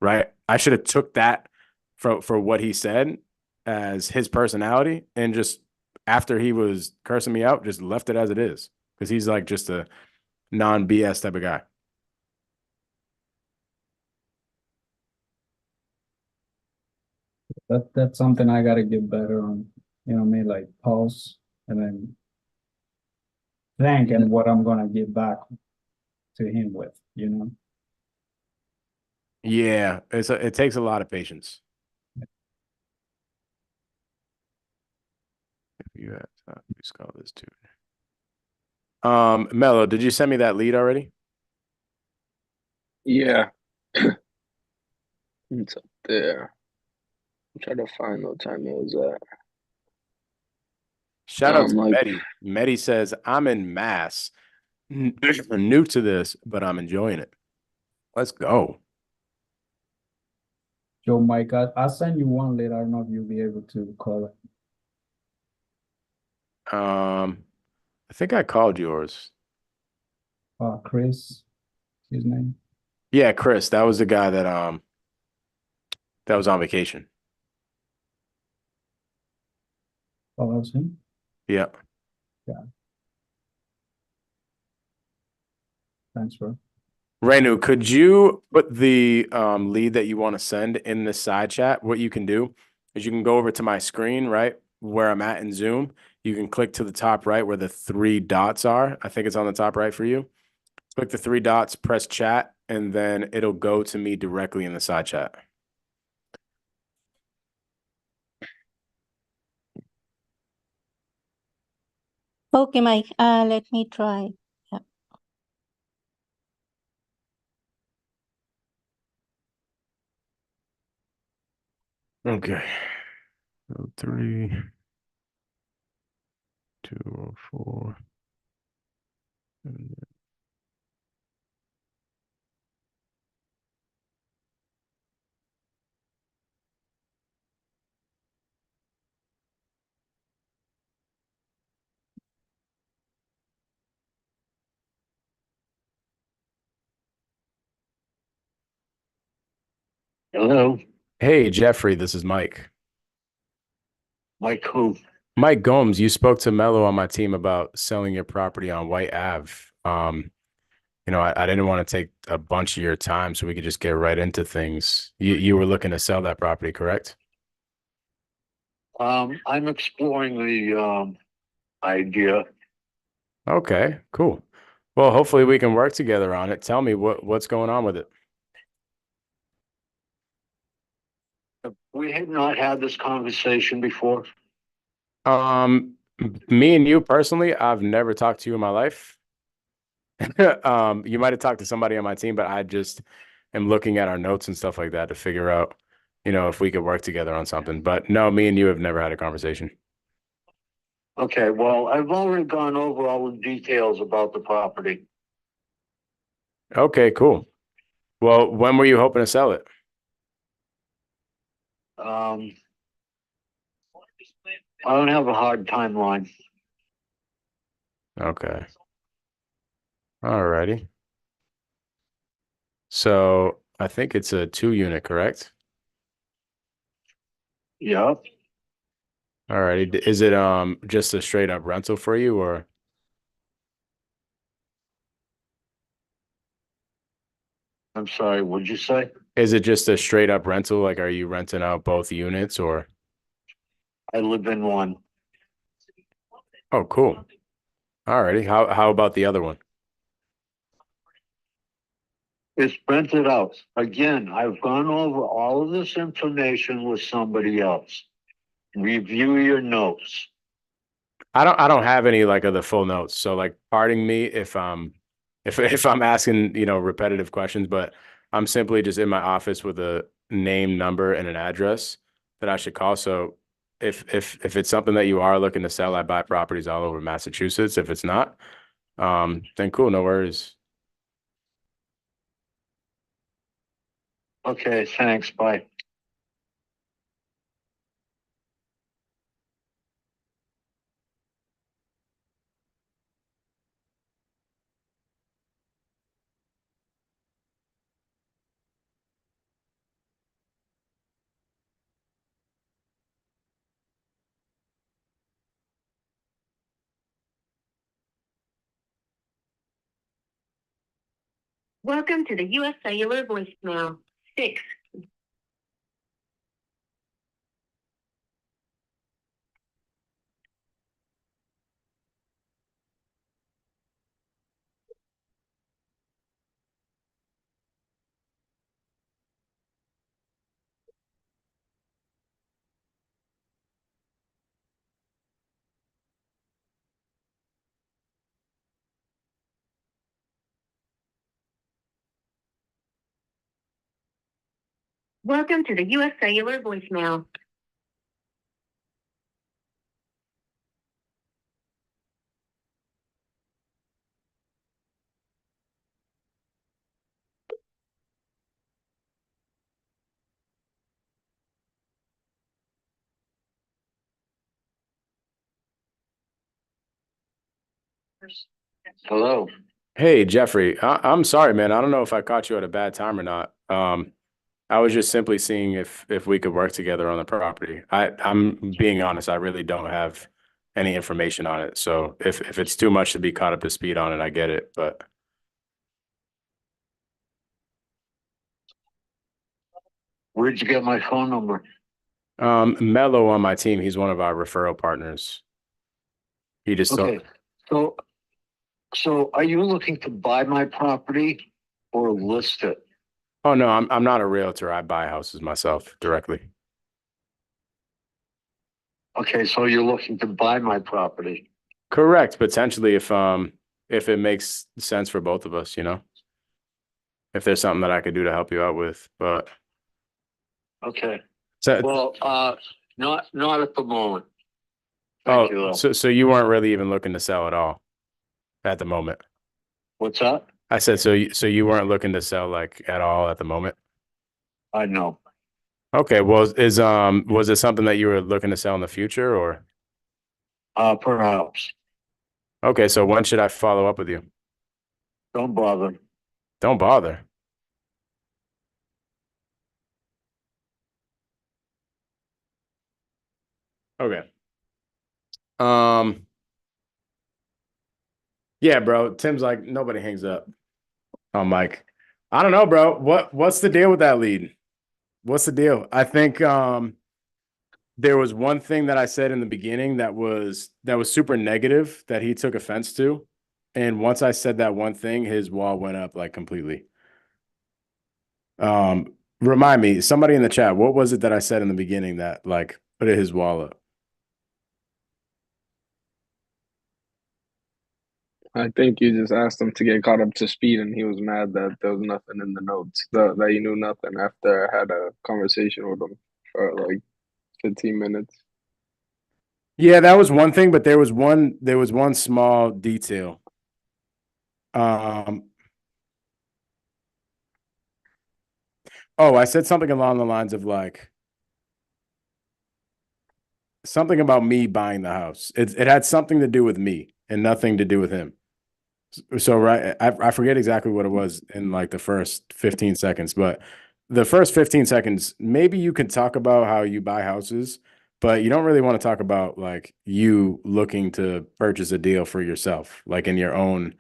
Right? I should have took that for what he said as his personality and just after he was cursing me out, just left it as it is because he's like just a non BS type of guy. That's something I gotta get better on. You know, me like pause and then think and what I'm gonna get back to him with, you know? Yeah, it takes a lot of patience. If you have time, please call this dude. Mello, did you send me that lead already? Yeah. It's up there. I'm trying to find what time it was at. Shout out to Like Medi. Medi says, "I'm in Mass, new to this, but I'm enjoying it." Let's go. Joe Mike, I'll send you one later. I don't know if you'll be able to call it. I think I called yours. Chris, his name. Yeah, Chris. That was the guy that was on vacation. Oh, that was him? Yeah. Thanks, bro. Renu, could you put the lead that you want to send in the side chat? What you can do is you can go over to my screen, right, where I'm at in Zoom. You can click to the top right where the 3 dots are. I think it's on the top right for you. Click the 3 dots, press chat, and then it'll go to me directly in the side chat. Okay, Mike, let me try. Yeah. Okay. So 3, 2, 4. Hello, Hey, Jeffrey, this is Mike. Mike who? Mike Gomes, you spoke to Mello on my team about selling your property on White Ave. I didn't want to take a bunch of your time so we could just get right into things. You were looking to sell that property, correct? I'm exploring the idea. Okay, cool. Well, hopefully we can work together on it. Tell me what's going on with it. We had not had this conversation before. Me and you personally, I've never talked to you in my life. You might have talked to somebody on my team, but I just am looking at our notes and stuff like that to figure out, if we could work together on something. But no, me and you have never had a conversation. Okay, well, I've already gone over all the details about the property. Okay, cool. Well, when were you hoping to sell it? I don't have a hard timeline. Okay. Alrighty. So I think it's a 2-unit, correct? Yeah, Alrighty. Is it just a straight up rental for you or? I'm sorry, what'd you say? Is it just a straight up rental? Like, are you renting out both units or? I live in one. Oh, cool. Alrighty. How about the other one? It's printed out. Again, I've gone over all of this information with somebody else. Review your notes. I don't have any like of the full notes. So like pardon me if if I'm asking, you know, repetitive questions, but I'm simply just in my office with a name, number, and an address that I should call. So if it's something that you are looking to sell, I buy properties all over Massachusetts. If it's not, then cool, no worries. Okay, thanks. Bye. Welcome to the US Cellular voicemail. 6. Welcome to the US Cellular voicemail. Hello. Hey, Jeffrey, I'm sorry, man. I don't know if I caught you at a bad time or not. I was just simply seeing if we could work together on the property. I'm being honest, I really don't have any information on it. So if it's too much to be caught up to speed on it, I get it. But Where'd you get my phone number? Mello on my team, he's one of our referral partners. He just Okay. So are you looking to buy my property or list it? Oh no, I'm not a realtor. I buy houses myself directly. Okay, so you're looking to buy my property. Correct. Potentially if it makes sense for both of us, you know. If there's something that I could do to help you out with. But Okay. so Well, not at the moment. Thank you, though. so you weren't really even looking to sell at all at the moment. What's that? I said so you weren't looking to sell like at all at the moment. I know. Okay, well was it something that you were looking to sell in the future or? Perhaps. Okay, so when should I follow up with you? Don't bother. Don't bother. Okay. Yeah, bro. Tim's like, nobody hangs up on Mike. I don't know, bro. What's the deal with that lead? What's the deal? I think there was one thing that I said in the beginning that was super negative that he took offense to. And once I said that one thing, his wall went up like completely. Remind me, somebody in the chat, what was it that I said in the beginning that like put his wall up? I think you just asked him to get caught up to speed, and he was mad that there was nothing in the notes, that you knew nothing after I had a conversation with him for like 15 minutes. Yeah, that was one thing, but there was one small detail. Oh, I said something along the lines of like something about me buying the house. It had something to do with me and nothing to do with him. So right, I forget exactly what it was in like the first 15 seconds, but the first 15 seconds, maybe you can talk about how you buy houses, but you don't really want to talk about like you looking to purchase a deal for yourself, like in your own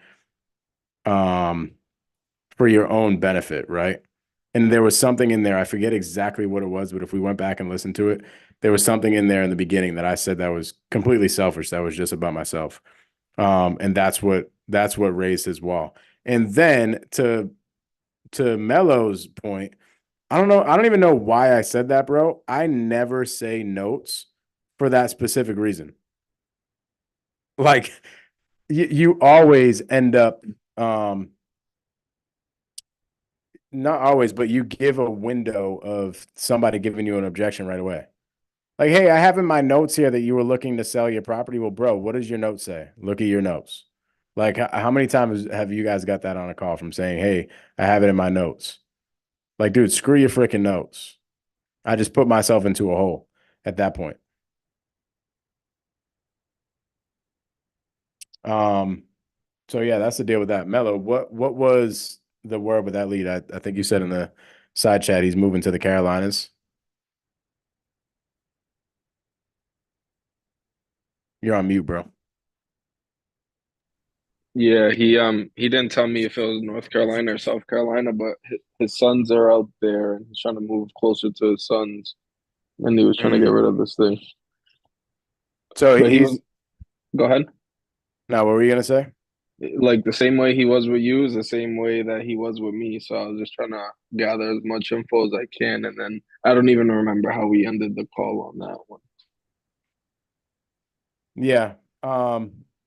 for your own benefit, right? And there was something in there, I forget exactly what it was, but if we went back and listened to it, there was something in there in the beginning that I said that was completely selfish, that was just about myself. And that's what raised his wall. And then to to Melo's point, I don't know. I don't even know why I said that, bro. I never say notes for that specific reason. Like you always end up not always, but you give a window of somebody giving you an objection right away. Like, hey, I have in my notes here that you were looking to sell your property. Well, bro, what does your note say? Look at your notes. Like, how many times have you guys got that on a call from saying, hey, I have it in my notes? Like, dude, screw your freaking notes. I just put myself into a hole at that point. So yeah, that's the deal with that. Mello, what was the word with that lead? I think you said in the side chat he's moving to the Carolinas. You're on mute, bro. Yeah, he didn't tell me if it was North Carolina or South Carolina, but his sons are out there and he's trying to move closer to his sons, and he was trying to get rid of this thing. So But he's go ahead. Now, what were you gonna say? Like the same way he was with you is the same way that he was with me. So I was just trying to gather as much info as I can, and then I don't even remember how we ended the call on that one. Yeah.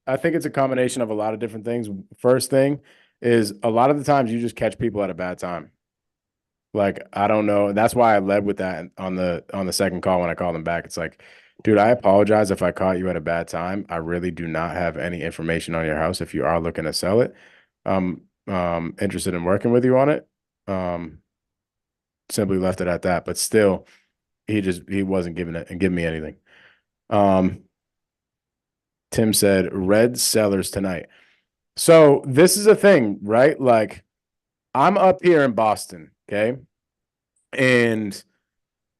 I think it's a combination of a lot of different things. First thing is a lot of the times you just catch people at a bad time. Like, I don't know. That's why I led with that on the second call when I called them back. It's like, dude, I apologize if I caught you at a bad time. I really do not have any information on your house. If you are looking to sell it, interested in working with you on it. Simply left it at that. But still, he wasn't giving me anything. Tim said red sellers tonight. So this is a thing, right? Like, I'm up here in Boston, okay? And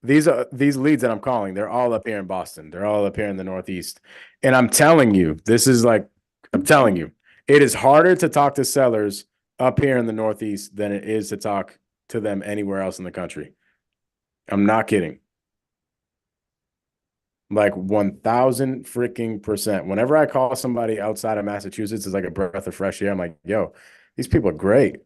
these leads that I'm calling, they're all up here in Boston. They're all up here in the Northeast. And I'm telling you, I'm telling you, it is harder to talk to sellers up here in the Northeast than it is to talk to them anywhere else in the country. I'm not kidding. Like 1000 freaking percent. Whenever I call somebody outside of Massachusetts, it's like a breath of fresh air. I'm like, yo, these people are great.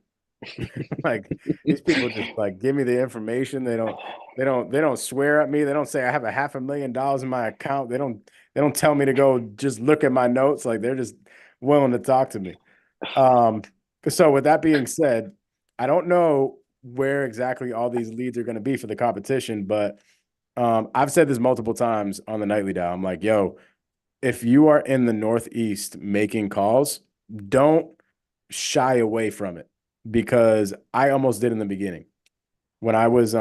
Like, these people just like give me the information. They don't swear at me. They don't say I have $500,000 in my account. They don't tell me to go just look at my notes. Like, they're just willing to talk to me. So with that being said, I don't know where exactly all these leads are going to be for the competition, but I've said this multiple times on the nightly dial. I'm like, yo, if you are in the Northeast making calls, don't shy away from it, because I almost did in the beginning. When I was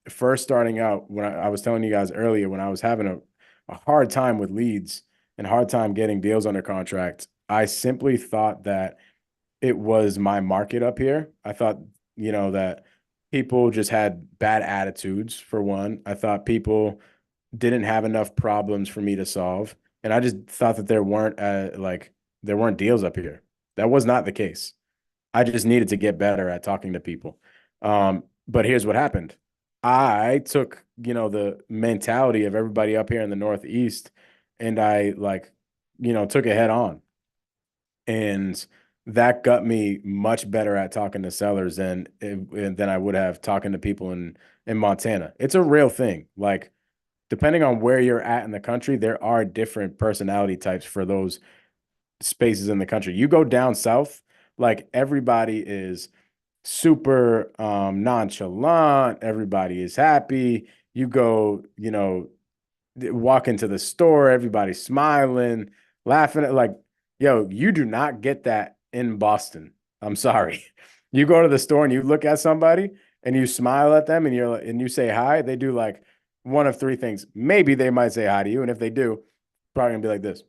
first starting out, when I was telling you guys earlier, when I was having a hard time with leads and hard time getting deals under contract, I simply thought that it was my market up here. I thought, that people just had bad attitudes, for one. I thought people didn't have enough problems for me to solve. And I just thought that there weren't deals up here. That was not the case. I just needed to get better at talking to people. But here's what happened. I took, the mentality of everybody up here in the Northeast, and I took it head on. And that got me much better at talking to sellers than I would have talking to people in Montana. It's a real thing. Like, depending on where you're at in the country, there are different personality types for those spaces in the country. You go down south, like, everybody is super nonchalant, everybody is happy. You go, walk into the store, everybody's smiling, laughing at, like, yo, you do not get that in Boston. I'm sorry. You go to the store and you look at somebody and you smile at them and you say hi, they do like one of three things. Maybe they might say hi to you, and if they do, probably gonna be like this.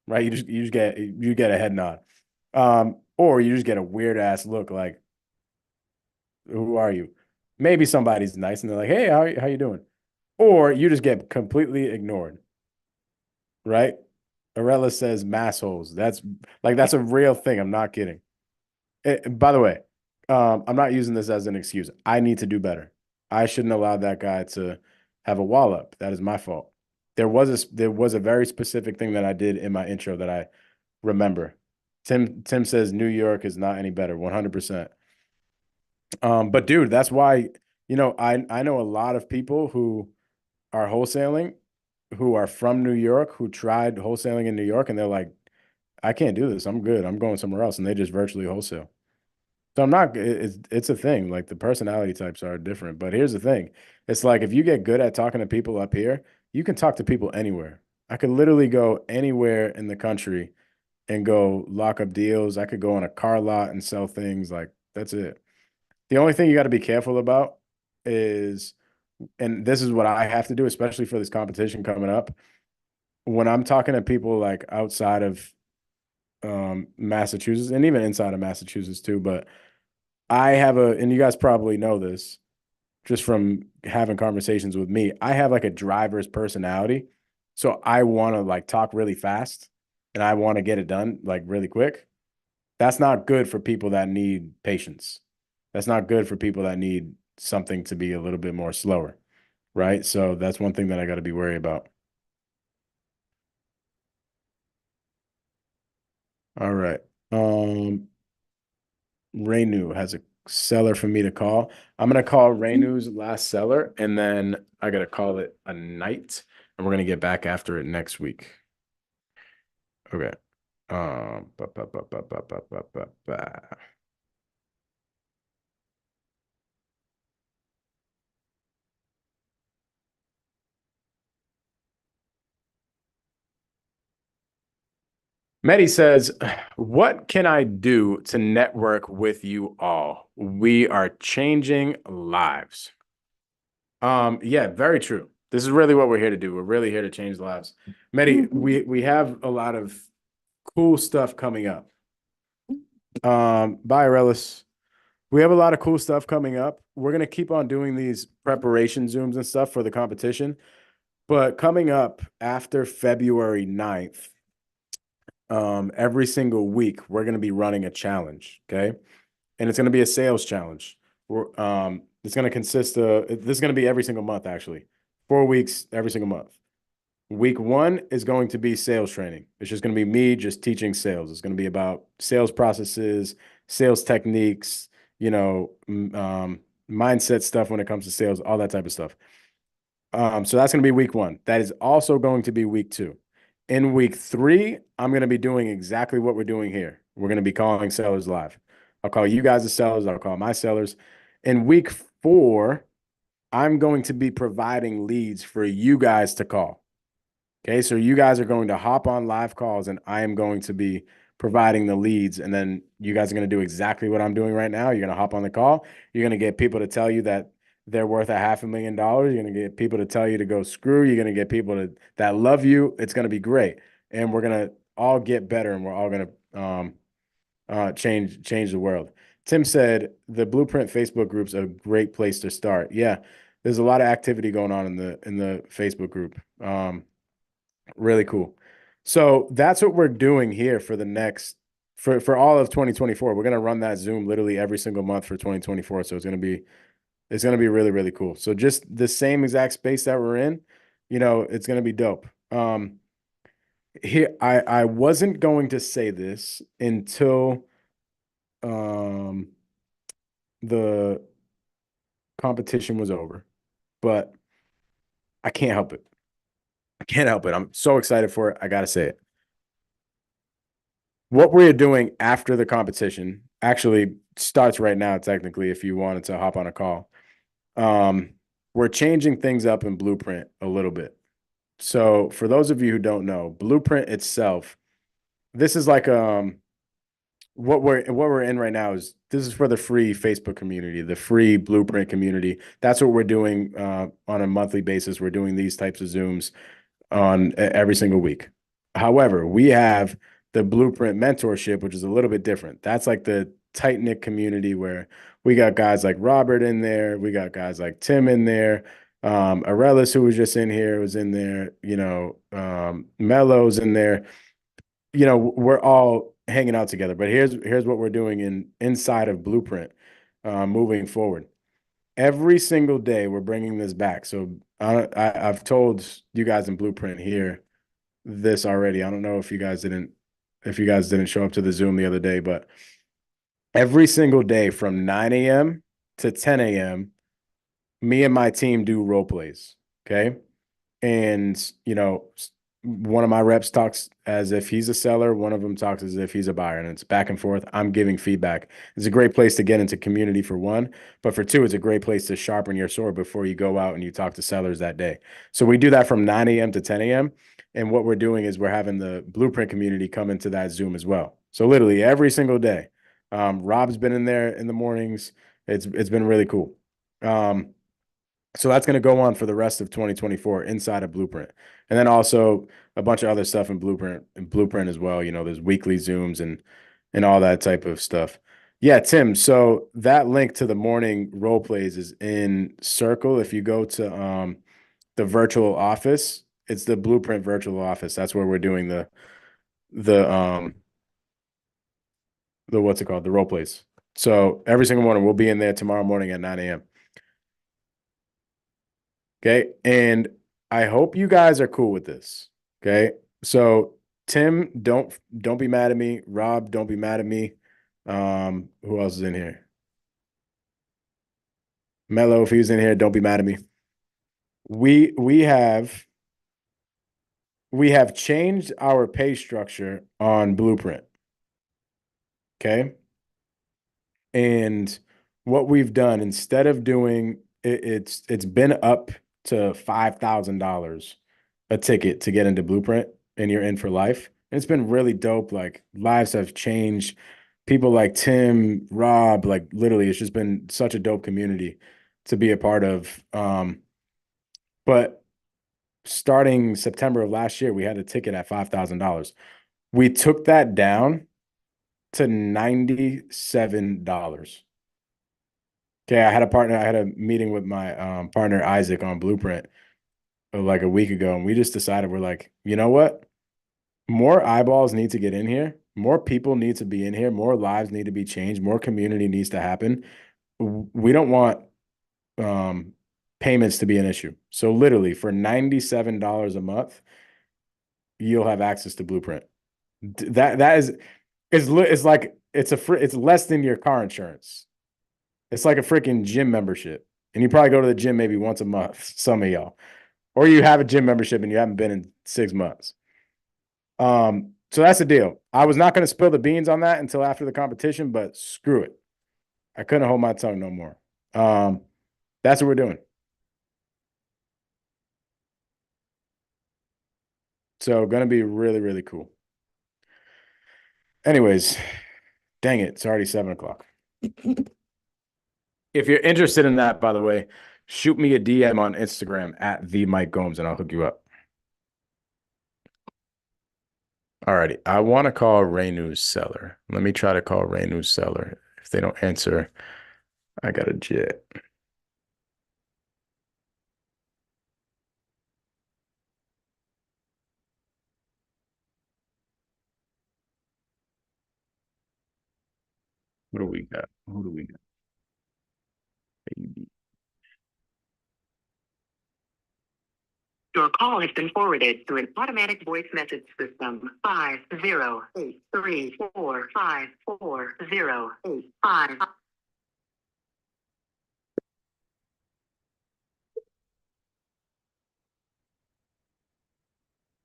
Right? You get a head nod. Or you just get a weird ass look like, who are you? Maybe somebody's nice and they're like, hey, how you doing? Or you just get completely ignored. Right? Arella says massholes. That's a real thing. I'm not kidding. By the way, I'm not using this as an excuse. I need to do better. I shouldn't allow that guy to have a wall up. That is my fault. There was a very specific thing that I did in my intro that I remember. Tim says New York is not any better. 100%. But dude, that's why, I know a lot of people who are wholesaling, who are from New York, who tried wholesaling in New York, and they're like, I can't do this. I'm good. I'm going somewhere else. And they just virtually wholesale. So I'm not, it's a thing. Like the personality types are different. But here's the thing. It's like if you get good at talking to people up here, you can talk to people anywhere. I could literally go anywhere in the country and go lock up deals. I could go on a car lot and sell things. Like that's it. The only thing you got to be careful about is, and this is what I have to do, especially for this competition coming up. When I'm talking to people like outside of Massachusetts and even inside of Massachusetts too, but I have and you guys probably know this just from having conversations with me, I have like a driver's personality. So I want to like talk really fast and I want to get it done like really quick. That's not good for people that need patience. That's not good for people that need something to be a little bit more slower, right? So that's one thing that I got to be worried about. All right. Renu has a seller for me to call. I'm going to call Renu's last seller, and then I got to call it a night, and we're going to get back after it next week. Okay. Mehdi says, what can I do to network with you all? We are changing lives. Yeah, very true. This is really what we're here to do. We're really here to change lives. Mehdi, we have a lot of cool stuff coming up. Bye, Arelis. We have a lot of cool stuff coming up. We're going to keep on doing these preparation Zooms and stuff for the competition. But coming up after February 9th, every single week, we're going to be running a challenge, okay? And it's going to be a sales challenge. It's going to consist of, this is going to be every single month, actually. 4 weeks, every single month. Week 1 is going to be sales training. It's just going to be me just teaching sales. It's going to be about sales processes, sales techniques, mindset stuff when it comes to sales, all that type of stuff. So that's going to be week 1. That is also going to be week 2. In week 3, I'm going to be doing exactly what we're doing here. We're going to be calling sellers live. I'll call you guys the sellers. I'll call my sellers. In week 4, I'm going to be providing leads for you guys to call. Okay, so you guys are going to hop on live calls and I am going to be providing the leads. And then you guys are going to do exactly what I'm doing right now. You're going to hop on the call. You're going to get people to tell you that they're worth $500,000. You're going to get people to tell you to go screw. You're going to get people that love you. It's going to be great. And we're going to all get better and we're all going to change the world. Tim said the Blueprint Facebook group's a great place to start. Yeah, there's a lot of activity going on in the Facebook group. Really cool. So that's what we're doing here for the next for all of 2024. We're going to run that Zoom literally every single month for 2024. So it's going to be really, really cool. So just the same exact space that we're in, it's going to be dope. Here I wasn't going to say this until the competition was over, but I can't help it. I can't help it. I'm so excited for it. I got to say it. What we're doing after the competition actually starts right now, technically, if you wanted to hop on a call. We're changing things up in Blueprint a little bit. So for those of you who don't know, Blueprint itself, this is like what we're in right now is this is for the free Facebook community, the free Blueprint community. That's what we're doing on a monthly basis. We're doing these types of Zooms on every single week. However, we have the Blueprint mentorship, which is a little bit different. That's like the tight-knit community where we got guys like Robert in there. We got guys like Tim in there. Arelis, who was just in here, was in there. Mello's in there. We're all hanging out together. But here's what we're doing inside of Blueprint moving forward. Every single day, we're bringing this back. So I've told you guys in Blueprint here this already. I don't know if you guys didn't if you guys didn't show up to the Zoom the other day, but every single day from 9 a.m. to 10 a.m., me and my team do role plays. Okay. And, one of my reps talks as if he's a seller. One of them talks as if he's a buyer, and it's back and forth. I'm giving feedback. It's a great place to get into community for one, but for two, it's a great place to sharpen your sword before you go out and you talk to sellers that day. So we do that from 9 a.m. to 10 a.m. And what we're doing is we're having the Blueprint community come into that Zoom as well. So literally every single day. Rob's been in there in the mornings. It's been really cool. So that's going to go on for the rest of 2024 inside of Blueprint. And then also a bunch of other stuff in Blueprint as well. There's weekly Zooms and all that type of stuff. Yeah, Tim. So that link to the morning role plays is in Circle. If you go to the virtual office, it's the Blueprint virtual office. That's where we're doing the what's it called? The role plays. So every single morning we'll be in there tomorrow morning at 9 a.m. Okay. And I hope you guys are cool with this. Okay. So Tim, don't be mad at me. Rob, don't be mad at me. Who else is in here? Mello, if he's in here, don't be mad at me. We have changed our pay structure on Blueprint. Okay. And what we've done, instead of doing it's been up to $5,000 a ticket to get into Blueprint, and you're in for life. And it's been really dope. Like, lives have changed. People like Tim, Rob, like literally, it's just been such a dope community to be a part of. But starting September of last year, we had a ticket at $5,000. We took that down to $97. Okay, I had a meeting with my partner Isaac on Blueprint like a week ago, and we just decided, we're like, you know what? More eyeballs need to get in here. More people need to be in here. More lives need to be changed. More community needs to happen. We don't want payments to be an issue. So literally for $97 a month, you'll have access to Blueprint. That is it's like it's less than your car insurance. It's like a freaking gym membership. And you probably go to the gym maybe once a month, some of y'all. Or you have a gym membership and you haven't been in 6 months. So that's the deal. I was not going to spill the beans on that until after the competition, but screw it. I couldn't hold my tongue no more. That's what we're doing. So going to be really, really cool. Anyways, dang it. It's already 7 o'clock. If you're interested in that, by the way, shoot me a DM on Instagram at the Mike Gomes and I'll hook you up. Alrighty, I want to call Raynu's seller. Let me try to call Raynu's seller. If they don't answer, I got a jet. What do we got? Who do we got? Baby. Your call has been forwarded to an automatic voice message system. 508345408.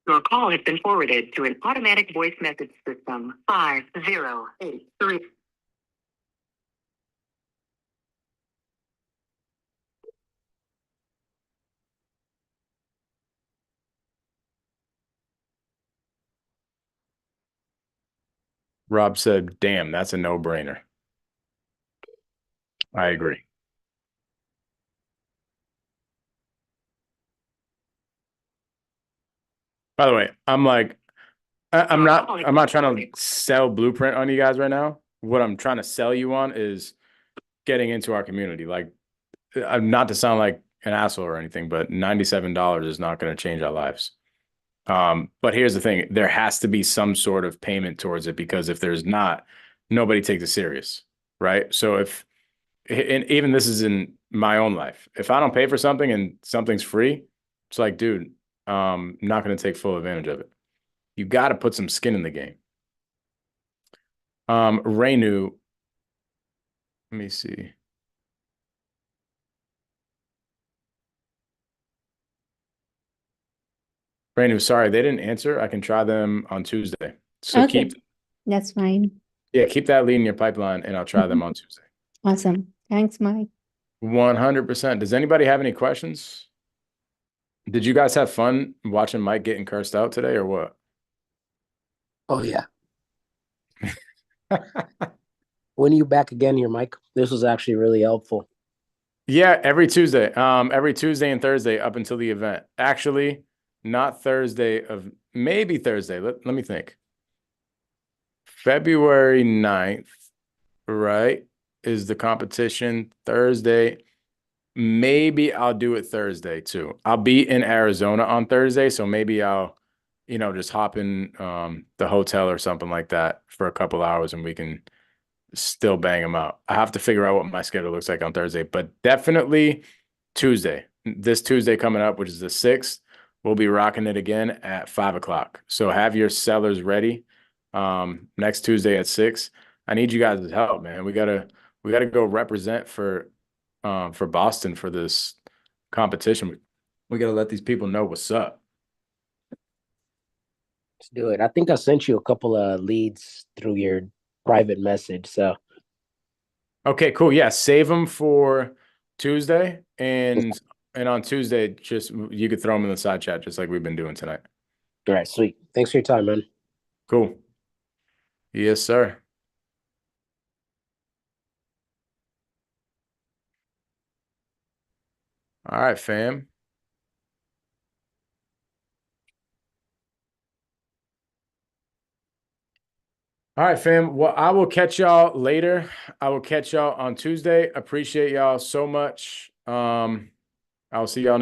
Your call has been forwarded to an automatic voice message system. 5083. Rob said, damn, that's a no-brainer. I agree. By the way, I'm not trying to sell Blueprint on you guys right now. What I'm trying to sell you on is getting into our community. Like, not to sound like an asshole or anything, but $97 is not going to change our lives. But here's the thing, there has to be some sort of payment towards it, because if there's not, nobody takes it serious, right? So and even this is in my own life, if I don't pay for something and something's free, it's like, dude, I'm not going to take full advantage of it. You got to put some skin in the game. Renu. Let me see. Renu, sorry, they didn't answer. I can try them on Tuesday. So Okay, that's fine. keep that lead in your pipeline and I'll try them on Tuesday. Awesome. Thanks, Mike. 100%. Does anybody have any questions? Did you guys have fun watching Mike getting cursed out today or what? Oh yeah. When are you back again here, Mike? This was actually really helpful. Yeah, every Tuesday. Every Tuesday and Thursday up until the event. Actually, not Thursday of maybe Thursday. Let me think. February 9th, right? Is the competition Thursday. Maybe I'll do it Thursday too. I'll be in Arizona on Thursday, so maybe I'll, just hop in the hotel or something like that for a couple hours and we can still bang them out. I have to figure out what my schedule looks like on Thursday, but definitely Tuesday. This Tuesday coming up, which is the 6th, we'll be rocking it again at 5 o'clock. So have your sellers ready. Next Tuesday at 6. I need you guys' help, man. We gotta go represent for Boston for this competition. We gotta let these people know what's up. Let's do it. I think I sent you a couple of leads through your private message. So Okay, cool. Yeah, save them for Tuesday, and on Tuesday, just you could throw them in the side chat, just like we've been doing tonight. all right, sweet. Thanks for your time, man. Cool. Yes, sir. All right, fam. All right, fam. Well, I will catch y'all later. I will catch y'all on Tuesday. Appreciate y'all so much. I'll see y'all